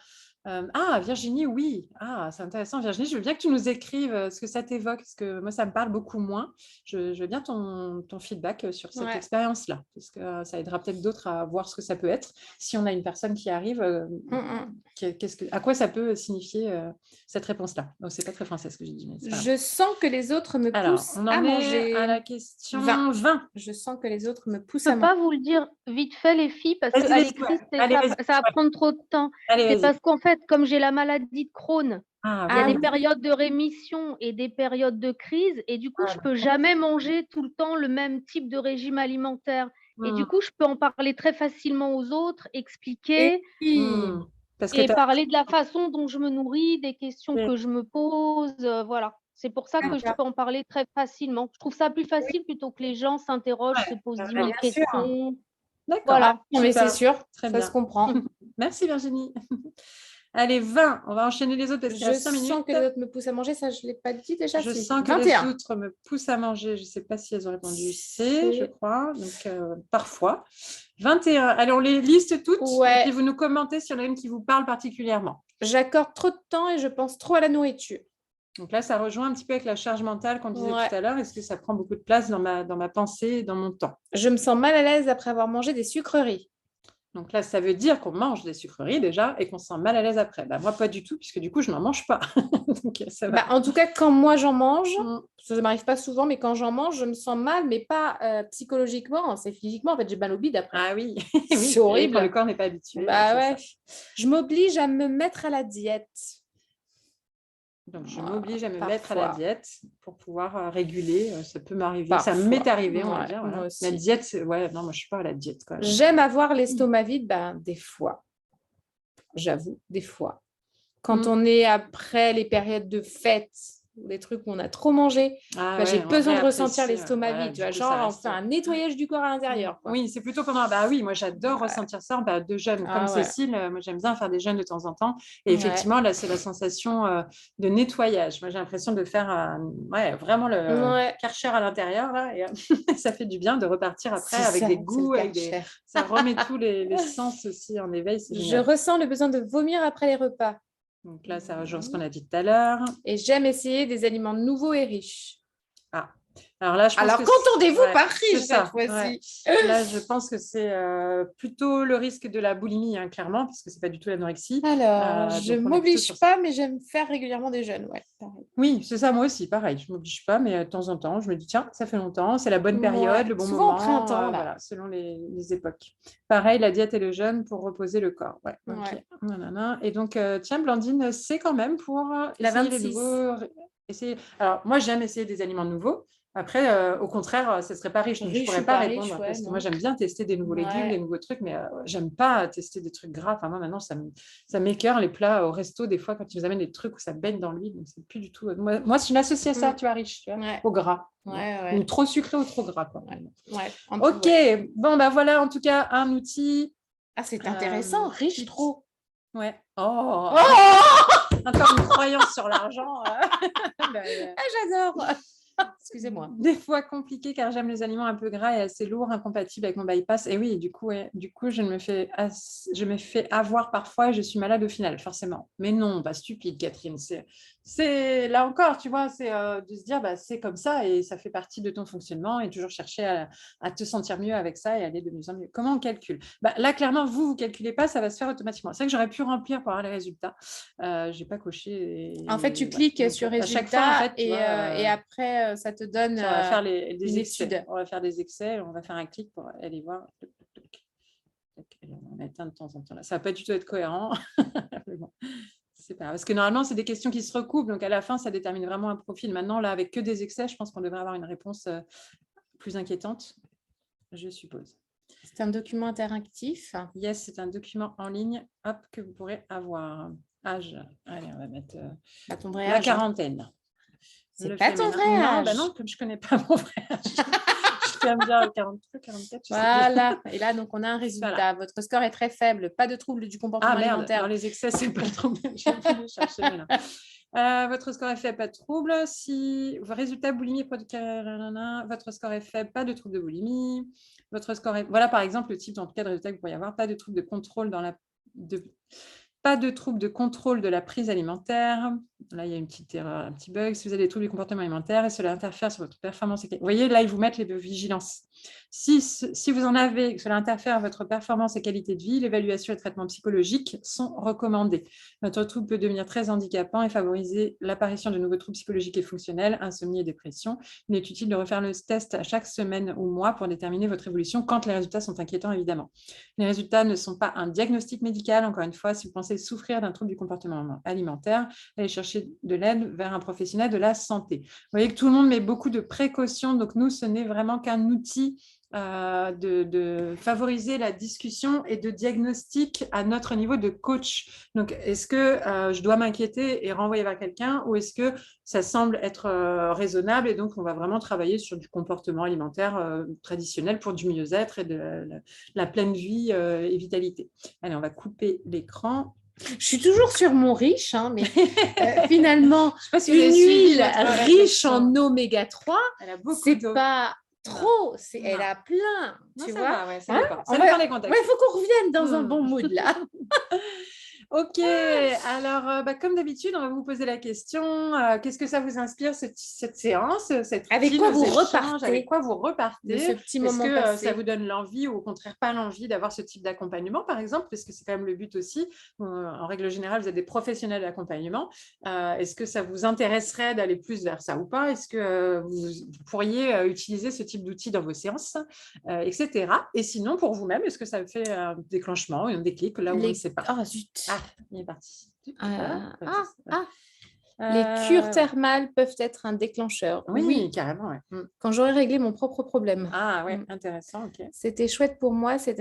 Virginie, oui. Ah, c'est intéressant, Virginie. Je veux bien que tu nous écrives ce que ça t'évoque, parce que moi, ça me parle beaucoup moins. Je veux bien ton feedback sur cette expérience-là, parce que ça aidera peut-être d'autres à voir ce que ça peut être. Si on a une personne qui arrive, à quoi ça peut signifier cette réponse-là? Donc, c'est pas très français ce que j'ai dit. Mais je sens que les autres me poussent on en à est manger. à la question 20. 20. Je sens que les autres me poussent Je à peux manger. pas vous le dire vite fait, les filles, parce Vas-y, qu'à vas-y, l'écrit, ouais. ça va prendre trop de temps. Allez, C'est vas-y. parce qu'en fait, comme j'ai la maladie de Crohn, il y a Ah des oui. périodes de rémission et des périodes de crise, et du coup, je peux jamais manger tout le temps le même type de régime alimentaire. Et du coup, je peux en parler très facilement aux autres, expliquer Parce et parler de la façon dont je me nourris, des questions que je me pose, voilà. C'est pour ça que je peux en parler très facilement. Je trouve ça plus facile plutôt que les gens s'interrogent, se posent 10 000 questions. D'accord. Voilà. Non, mais c'est sûr, Très ça bien. se comprend. Merci Virginie. Allez, 20. On va enchaîner les autres parce qu'il Je reste 5 minutes. sens que les autres me poussent à manger, ça je ne l'ai pas dit déjà. Je si. sens que 21. les autres me poussent à manger. Je ne sais pas si elles ont répondu C, je crois. Donc, parfois. 21. Allez, on les liste toutes. Ouais. Et puis vous nous commentez s'il y en a une qui vous parle particulièrement. J'accorde trop de temps et je pense trop à la nourriture. Donc là, ça rejoint un petit peu avec la charge mentale qu'on disait tout à l'heure. Est-ce que ça prend beaucoup de place dans ma pensée et dans mon temps? Je me sens mal à l'aise après avoir mangé des sucreries. Donc là, ça veut dire qu'on mange des sucreries déjà et qu'on se sent mal à l'aise après. Moi, pas du tout, puisque du coup, je n'en mange pas. Donc, ça va. En tout cas, quand moi j'en mange, ça ne m'arrive pas souvent, mais quand j'en mange, je me sens mal, mais pas psychologiquement, c'est physiquement. En fait, j'ai mal au bide après. Ah oui, c'est horrible. Quand le corps n'est pas habitué. Ouais. Je m'oblige à me mettre à la diète. Donc, je m'oblige à me Parfois. mettre à la diète pour pouvoir réguler. Ça peut m'arriver. Parfois. Ça m'est arrivé, on va Ouais, dire. moi Voilà. aussi. La diète, non, moi, je ne suis pas à la diète. Quoi. J'aime avoir l'estomac vide, des fois. J'avoue, des fois. Quand on est après les périodes de fête, ou les trucs où on a trop mangé. Ah J'ai ouais, on besoin de ressentir réapprécie, l'estomac voilà, vide, tu du vois, coup, genre ça on reste- fait un nettoyage du corps à l'intérieur. quoi. Oui, c'est plutôt pendant. Bah oui, moi j'adore ressentir ça en période de jeûne. Comme Ah ouais. Cécile, moi j'aime bien faire des jeûnes de temps en temps. Et Ouais. effectivement, là, c'est la sensation de nettoyage. Moi j'ai l'impression de faire vraiment le Ouais. Karcher à l'intérieur. Là, et ça fait du bien de repartir après C'est avec ça, des c'est le goûts, avec des... Karcher. ça remet tous les sens aussi en éveil. C'est Je génial. ressens le besoin de vomir après les repas. Donc là, ça rejoint ce qu'on a dit tout à l'heure. Et j'aime essayer des aliments nouveaux et riches. Ah. Alors là, je pense Alors, que qu'entendez-vous ouais, par c'est riche ça, cette fois-ci? Là, je pense que c'est plutôt le risque de la boulimie, hein, clairement, parce que c'est pas du tout l'anorexie. Alors, je donc on est plutôt m'oblige sur pas, mais j'aime faire régulièrement des jeûnes. Ouais, pareil. Oui, c'est ça, moi aussi, pareil. Je ne m'oblige pas, mais de temps en temps, je me dis, tiens, ça fait longtemps, c'est la bonne période, Ouais, le bon souvent au moment, printemps, là. voilà, selon les époques. Pareil, la diète et le jeûne pour reposer le corps. Ouais, ok. Ouais. Nanana. Et donc, tiens, Blandine, c'est quand même pour La essayer les 26. nouveaux. Alors, moi, j'aime essayer des aliments nouveaux. Après, au contraire, ce ne serait pas riche, donc je ne Riche pourrais ou pas pas répondre. riche, ouais, Parce que non. moi, j'aime bien tester des nouveaux légumes, Ouais. des nouveaux trucs, mais j'aime pas tester des trucs gras. Enfin, moi, maintenant, ça m'écoeure les plats au resto, des fois, quand ils nous amènent des trucs où ça baigne dans l'huile. Donc, c'est plus du tout. Moi, je l'associe à ça, tu vois, riche, tu vois, Ouais. au gras. Ouais. Ou trop sucré ou trop gras. Quoi. Ouais. Ok, Ouais. bon, bah voilà, en tout cas, un outil. Ah, c'est intéressant, riche qui- trop. Ouais. Oh, Oh encore une croyance sur l'argent. Bah, j'adore. Excusez-moi. Des fois compliqué car j'aime les aliments un peu gras et assez lourds, incompatibles avec mon bypass. Et oui, du coup, je me fais avoir parfois et je suis malade au final, forcément. Mais non, pas stupide, Catherine. C'est là encore, tu vois, c'est de se dire, bah, c'est comme ça et ça fait partie de ton fonctionnement et toujours chercher à te sentir mieux avec ça et aller de mieux en mieux. Comment on calcule? Bah, là, clairement, vous calculez pas, ça va se faire automatiquement. C'est vrai que j'aurais pu remplir pour avoir les résultats. Je n'ai pas coché. En fait, tu ouais. cliques Donc, sur à résultats chaque fois, en fait, tu et, vois, et après, ça te donne on va faire des une excès. étude. On va faire des excès, on va faire un clic pour aller voir. On va éteindre de temps en temps. Là. Ça ne va pas du tout être cohérent. Mais bon, c'est pas grave. Parce que normalement, c'est des questions qui se recoupent. Donc, à la fin, ça détermine vraiment un profil. Maintenant, là, avec que des excès, je pense qu'on devrait avoir une réponse plus inquiétante, je suppose. C'est un document interactif. Yes, c'est un document en ligne que vous pourrez avoir. Âge. Allez, on va mettre Pas ton vrai la âge, hein. quarantaine. C'est Le pas ton féminin. vrai Non, âge. bah non, comme je ne connais pas mon vrai âge. Je vais me dire 43, 44. Je sais Voilà. Et là, donc, on a un résultat. Voilà. Votre score est très faible. Pas de trouble du comportement Ah merde, alimentaire. dans les excès, c'est pas le trouble. J'ai voulu le chercher, mais non. Votre score est faible, pas de trouble. Si résultat boulimie, votre score est faible, pas de trouble de boulimie. Votre score est... Voilà, par exemple, le type en tout cas de résultat que vous pourriez avoir. Pas de trouble de contrôle Pas de trouble de contrôle de la prise alimentaire. Là, il y a une petite erreur, un petit bug. Si vous avez des troubles du comportement alimentaire et cela interfère sur votre performance. Vous voyez, là, ils vous mettent les vigilances. Si vous en avez et que cela interfère votre performance et qualité de vie, l'évaluation et le traitement psychologique sont recommandés. Votre trouble peut devenir très handicapant et favoriser l'apparition de nouveaux troubles psychologiques et fonctionnels, insomnie et dépression. Il est utile de refaire le test à chaque semaine ou mois pour déterminer votre évolution quand les résultats sont inquiétants, évidemment. Les résultats ne sont pas un diagnostic médical. Encore une fois, si vous pensez souffrir d'un trouble du comportement alimentaire, allez chercher de l'aide vers un professionnel de la santé. Vous voyez que tout le monde met beaucoup de précautions. Donc, nous, ce n'est vraiment qu'un outil de favoriser la discussion et de diagnostic à notre niveau de coach. Donc, est-ce que je dois m'inquiéter et renvoyer vers quelqu'un ou est-ce que ça semble être raisonnable et donc on va vraiment travailler sur du comportement alimentaire traditionnel pour du mieux-être et de la pleine vie et vitalité. Allez, on va couper l'écran. Je suis toujours sur mon riche, hein, mais finalement, Je sais pas si une vous avez suivi huile votre riche réflexion. en oméga 3, Elle a beaucoup c'est d'eau. pas trop, Non. elle a plein, Non, tu ça vois. va, ouais, ça Hein, dépend. on Ça va- dépend des contextes. Ouais, il faut qu'on revienne dans un Hmm. bon mood là. Ok, alors comme d'habitude, on va vous poser la question, qu'est-ce que ça vous inspire cette séance, cette Avec routine, quoi nos vous échanges, repartez avec quoi vous repartez? de ce petit Est-ce moment que passé. ça vous donne l'envie ou au contraire pas l'envie d'avoir ce type d'accompagnement, par exemple, parce que c'est quand même le but aussi. En règle générale, vous êtes des professionnels d'accompagnement. Est-ce que ça vous intéresserait d'aller plus vers ça ou pas? Est-ce que vous pourriez utiliser ce type d'outils dans vos séances, etc. Et sinon, pour vous-même, est-ce que ça fait un déclenchement, un déclic là où on ne sait pas? Ah, zut. Ah, il est parti. Les cures thermales peuvent être un déclencheur. Oui, carrément. Ouais. Quand j'aurai réglé mon propre problème. Ah ouais, intéressant. Ok. C'était chouette pour moi, cette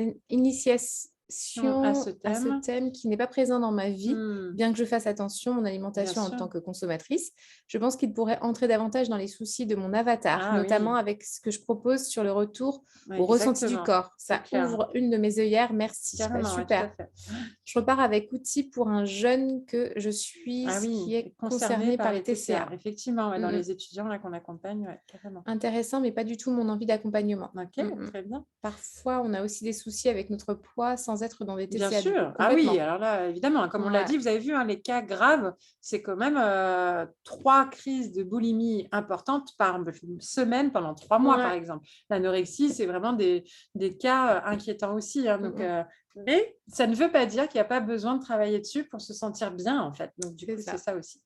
à ce à ce thème qui n'est pas présent dans ma vie, bien que je fasse attention à mon alimentation Bien en sûr. tant que consommatrice. Je pense qu'il pourrait entrer davantage dans les soucis de mon avatar, Ah notamment oui. avec ce que je propose sur le retour Ouais, au ressenti du exactement. corps. Ça C'est clair. ouvre une de mes œillères. Merci. Bah, Carrément, ouais, tout super. à fait. Je repars avec outils pour un jeune que je suis Ah oui, qui est concerné par les TCA. Effectivement, ouais, dans Mm, mm. les étudiants là, qu'on accompagne, ouais, carrément. Intéressant, mais pas du tout mon envie d'accompagnement. Ok, Mm, mm. très bien. Parfois, on a aussi des soucis avec notre poids sans être dans des Bien TCA. du coup, sûr. Ah oui, complètement. alors là, évidemment, comme on l'a Ouais. dit, vous avez vu, hein, les cas graves, c'est quand même 3 crises de boulimie importantes par semaine pendant 3 mois, par Ouais. exemple. L'anorexie, c'est vraiment des cas inquiétants aussi, hein, donc, mais ça ne veut pas dire qu'il n'y a pas besoin de travailler dessus pour se sentir bien, en fait. Donc, du C'est coup, ça. c'est ça aussi.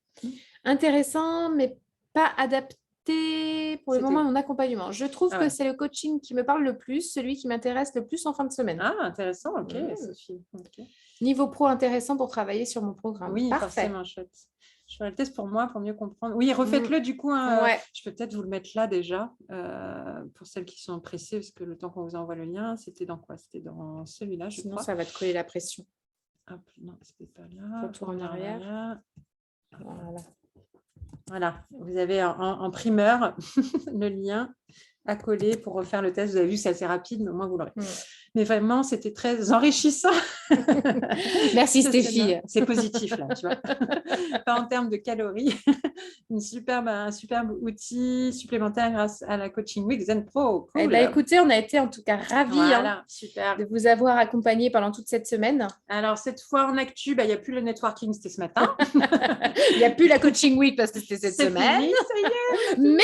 Intéressant, mais pas adapté pour le C'était- moment à mon accompagnement. Je trouve Ah que ouais. c'est le coaching qui me parle le plus, celui qui m'intéresse le plus en fin de semaine. Ah, intéressant, ok, Mm. Sophie. Ok. Niveau pro intéressant pour travailler sur mon programme. Oui, Parfait. forcément, chouette. Je ferai le test pour moi, pour mieux comprendre. Oui, refaites-le du coup. Hein, Ouais. je peux peut-être vous le mettre là déjà, pour celles qui sont pressées, parce que le temps qu'on vous envoie le lien, c'était dans quoi? C'était dans celui-là, je Sinon, crois. ça va te coller la pression. Hop, non, c'était pas là. Retour en arrière. Voilà. Voilà, vous avez en primeur le lien à coller pour refaire le test. Vous avez vu, c'est assez rapide, mais au moins vous l'aurez. Mais vraiment, c'était très enrichissant. Merci Ça, Stéphie. c'est positif là, tu vois. Pas en termes de calories. Un superbe outil supplémentaire grâce à la Coaching Week Zen Pro. Cool. Eh ben, écoutez, on a été en tout cas ravis Voilà, super. de vous avoir accompagné pendant toute cette semaine. Alors, cette fois en actu, il n'y a plus le networking, c'était ce matin. Il n'y a plus la Coaching Week parce que c'était cette C'est semaine. fini, ça y est. Mais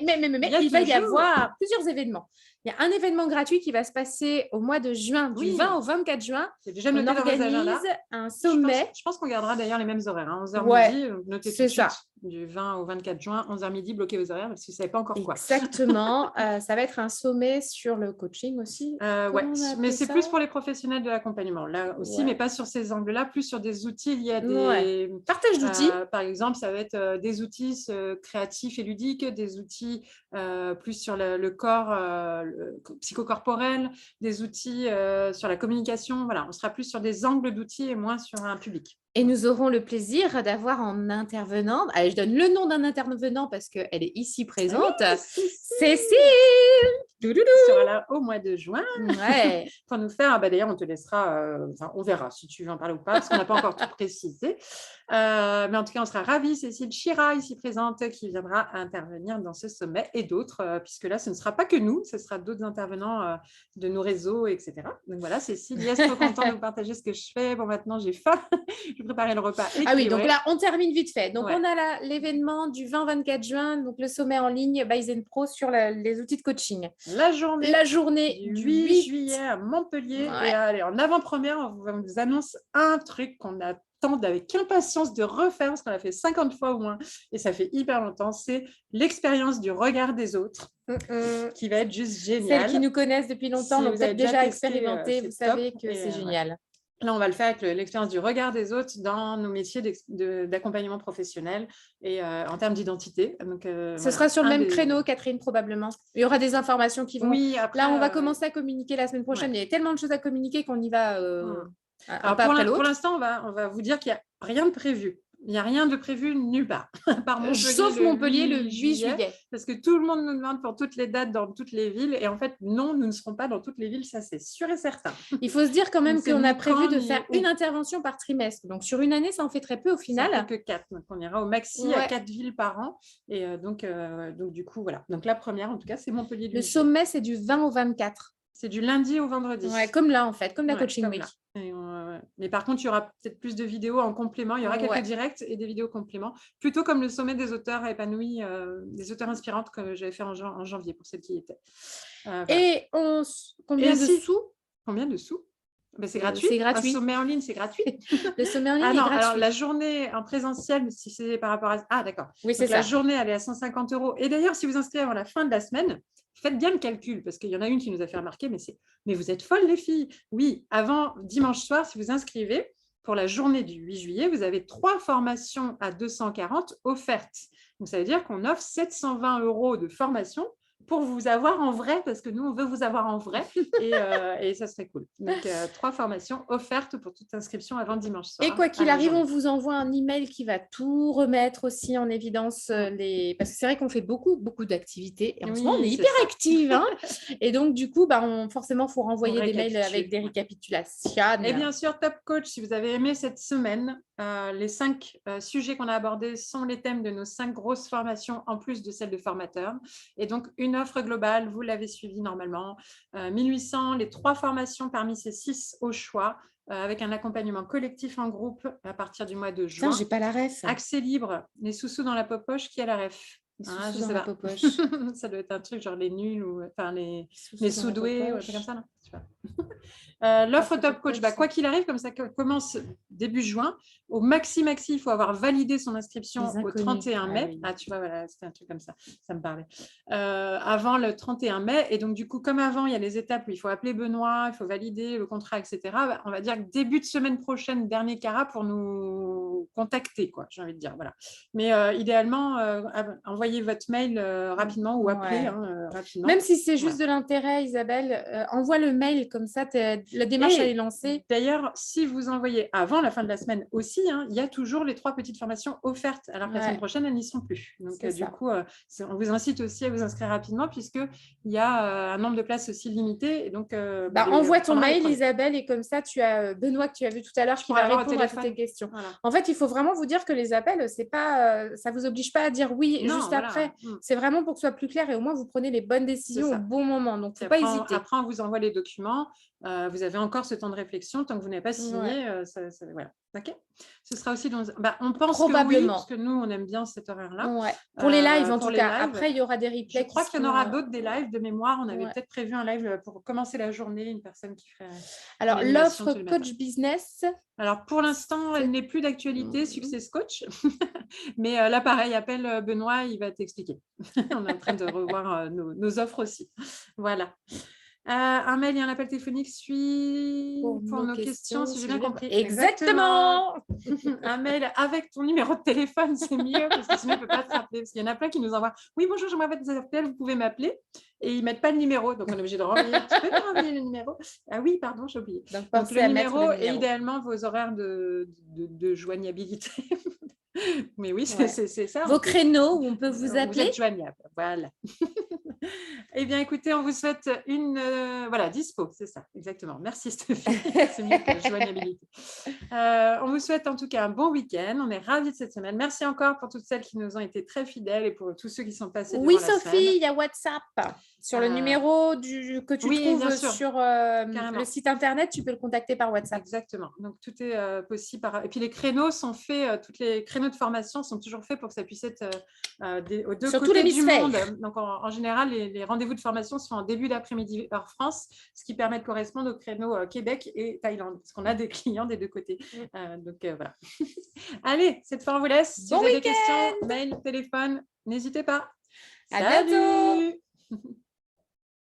Il y a il va y toujours. avoir plusieurs événements. Il y a un événement gratuit qui va se passer au mois de juin, du Oui. 20 au 24 juin. C'est déjà On noté dans vos organise agendas. un sommet. Je pense qu'on gardera d'ailleurs les mêmes horaires, hein, 11h Ouais, midi. Notez tout c'est de suite, ça. du 20 au 24 juin, 11h midi, bloquez vos horaires parce que vous ne savez pas encore quoi. Exactement. Ça va être un sommet sur le coaching aussi. Ouais, Comment on a appelé mais c'est ça plus pour les professionnels de l'accompagnement. Là aussi, Ouais. mais pas sur ces angles-là, plus sur des outils liés à des... Ouais. Partage d'outils. Par exemple, ça va être des outils créatifs et ludiques, des outils plus sur le corps psychocorporel, des outils sur la communication. Voilà, on sera plus sur des angles d'outils et moins sur un public. Et nous aurons le plaisir d'avoir en intervenant, allez, je donne le nom d'un intervenant parce qu'elle est ici présente, Cécile. Qui sera là au mois de juin Ouais. pour nous faire. D'ailleurs, on te laissera, on verra si tu veux en parler ou pas, parce qu'on n'a pas encore tout précisé. Mais en tout cas, on sera ravis. Cécile Chira, ici présente, qui viendra intervenir dans ce sommet et d'autres, puisque là, ce ne sera pas que nous, ce sera d'autres intervenants de nos réseaux, etc. Donc voilà, Cécile, yes, trop contente de vous partager ce que je fais. Bon, maintenant, j'ai faim. Je vais préparer le repas. Ah oui, donc là, on termine vite fait. Donc, Ouais. on a l'événement du 20-24 juin, donc le sommet en ligne by Zen Pro sur les outils de coaching. La journée Du du 8 8 juillet à Montpellier. Ouais. Et allez, en avant-première, on vous annonce un truc qu'on attend avec impatience de refaire, parce qu'on l'a fait 50 fois au moins, et ça fait hyper longtemps. C'est l'expérience du regard des autres, qui va être juste géniale. Celles qui nous connaissent depuis longtemps Si l'ont vous avez peut-être déjà déjà testé, expérimenté. c'est Vous savez top. que Et, c'est ouais. génial. Là, on va le faire avec l'expérience du regard des autres dans nos métiers d'accompagnement professionnel et en termes d'identité. Donc, Ce sera sur le même créneau, Catherine, probablement. Il y aura des informations qui vont... Oui, après, Là, on va commencer à communiquer la semaine prochaine. ouais. Il y a tellement de choses à communiquer qu'on y va un Alors, pas après pour l'autre. l'instant, on va vous dire qu'il n'y a rien de prévu. Il n'y a rien de prévu nulle part, à part Montpellier, Sauf Montpellier le 8 juillet. Parce que tout le monde nous demande pour toutes les dates dans toutes les villes. Et en fait, non, nous ne serons pas dans toutes les villes, ça c'est sûr et certain. Il faut se dire quand même Donc, c'est qu'on a ni prévu quand, de ni faire où. une intervention par trimestre. Donc, sur une année, ça en fait très peu au Ça final. fait que 4. Donc, on ira au maxi à 4 villes par an. Et donc, du coup, voilà. Donc, la première, en tout cas, c'est Montpellier. Le sommet, c'est du 20 au 24. C'est du lundi au vendredi. Ouais, comme là, en fait, comme la Ouais, Coaching comme Week. là. Mais par contre, il y aura peut-être plus de vidéos en complément. Il y aura quelques directs et des vidéos compléments. Plutôt comme le sommet des auteurs épanouis, des auteurs inspirantes que j'avais fait en janvier pour celles qui y étaient. Voilà. Et combien de sous? Combien de sous? C'est gratuit. C'est gratuit. Un sommet en ligne, c'est gratuit. Le sommet en ligne Ah est non, gratuit. alors la journée en présentiel, si c'est par rapport à... Ah d'accord. Oui, c'est Donc, la ça. journée, elle est à 150 €. Et d'ailleurs, si vous inscrivez avant la fin de la semaine, faites bien le calcul, parce qu'il y en a une qui nous a fait remarquer, mais vous êtes folles les filles. Oui, avant dimanche soir, si vous inscrivez, pour la journée du 8 juillet, vous avez 3 formations à 240 offertes. Donc, ça veut dire qu'on offre 720 € de formation pour vous avoir en vrai, parce que nous, on veut vous avoir en vrai et ça serait cool. Donc, 3 formations offertes pour toute inscription avant dimanche soir. Et quoi qu'il à la arrive, on journée. vous envoie un email qui va tout remettre aussi en évidence. Parce que c'est vrai qu'on fait beaucoup d'activités. Et en ce moment, on est Oui, c'est hyper ça. active. Hein. Et donc, du coup, forcément, il faut renvoyer On des mails récapitule. avec des récapitulations. Et bien sûr, Top Coach, si vous avez aimé cette semaine, les 5 sujets qu'on a abordés sont les thèmes de nos 5 grosses formations en plus de celles de formateurs. Et donc, une offre globale, vous l'avez suivi normalement. 1800, les 3 formations parmi ces 6 au choix, avec un accompagnement collectif en groupe à partir du mois de juin. Putain, j'ai pas la ref. Accès libre, les sous-sous dans la poche, qui a la ref? Les Ah, sous-sous je dans sais la pas. poche. Ça doit être un truc genre les nuls ou enfin les Sous-sous dans la sous-doués ou un poche. truc comme ça, non? Je sais pas. L'offre Top Coach, quoi qu'il arrive, comme ça commence début juin. Au maxi, il faut avoir validé son inscription Les au inconnus. 31 mai. oui. Ah, tu vois, voilà, c'était un truc comme ça. Ça me parlait. Avant le 31 mai. Et donc, du coup, comme avant, il y a les étapes où il faut appeler Benoît, il faut valider le contrat, etc. On va dire que début de semaine prochaine, dernier carat pour nous contacter, quoi, j'ai envie de dire. Voilà. Mais idéalement, envoyez votre mail rapidement ou appelez rapidement. Même si c'est juste de l'intérêt, Isabelle, envoie le mail comme ça, la démarche elle est lancée. D'ailleurs, si vous envoyez avant la fin de la semaine aussi, il y a toujours les 3 petites formations offertes, alors que la semaine prochaine, elles n'y sont plus. Donc, du coup, on vous incite aussi à vous inscrire rapidement puisqu'il y a un nombre de places aussi limité. Et donc, envoie ton mail, Isabelle, et comme ça, tu as Benoît que tu as vu tout à l'heure qui va répondre à toutes tes questions. Voilà. En fait, il faut vraiment vous dire que les appels, c'est pas, ça vous oblige pas à dire oui juste après. C'est vraiment pour que ce soit plus clair et au moins vous prenez les bonnes décisions au bon moment. Donc, il ne faut pas hésiter. Après, on vous envoie les documents. Vous avez encore ce temps de réflexion tant que vous n'avez pas signé. Voilà. OK. Ce sera aussi dans. On pense probablement que oui, parce que nous, on aime bien cet horaire-là. Ouais. Pour les lives, en tout cas. Lives. Après, il y aura des replays. Je crois qu'il y en aura d'autres des lives de mémoire. On avait peut-être prévu un live pour commencer la journée, une personne qui ferait. Alors, l'offre coach business. Alors, pour l'instant, elle n'est plus d'actualité, Success Coach. Mais là, pareil, appelle Benoît, il va t'expliquer. On est en train de revoir nos offres aussi. Voilà. Un mail et un appel téléphonique suit pour nos questions, si j'ai bien compris. Exactement. Un mail avec ton numéro de téléphone, c'est mieux, parce que sinon, il ne peut pas te rappeler. Parce qu'il y en a plein qui nous envoient « Oui, bonjour, j'aimerais votre appel, vous pouvez m'appeler ». Et ils ne mettent pas le numéro, donc on est obligé de renvoyer. Tu peux me renvoyer le numéro? Ah oui, pardon, j'ai oublié. Donc le numéro et idéalement vos horaires de joignabilité. Mais oui, c'est ça. Vos créneaux où on peut vous appeler. Vous êtes joignable, voilà. Eh bien, écoutez, on vous souhaite dispo, c'est ça, exactement. Merci Stéphanie, c'est mieux que joignabilité. On vous souhaite en tout cas un bon week-end. On est ravis de cette semaine. Merci encore pour toutes celles qui nous ont été très fidèles et pour tous ceux qui sont passés durant la semaine. Oui, Sophie, il y a WhatsApp. Sur le numéro que tu trouves sur le site internet, tu peux le contacter par WhatsApp. Exactement. Donc, tout est possible. Et puis, les créneaux sont faits, tous les créneaux de formation sont toujours faits pour que ça puisse être aux deux sur côtés du monde. Donc, en général, les rendez-vous de formation sont en début d'après-midi heure France, ce qui permet de correspondre aux créneaux Québec et Thaïlande, parce qu'on a des clients des deux côtés. Donc, voilà. Allez, cette fois, on vous laisse. Si vous avez des questions, mail, téléphone, n'hésitez pas. À bientôt. Salut.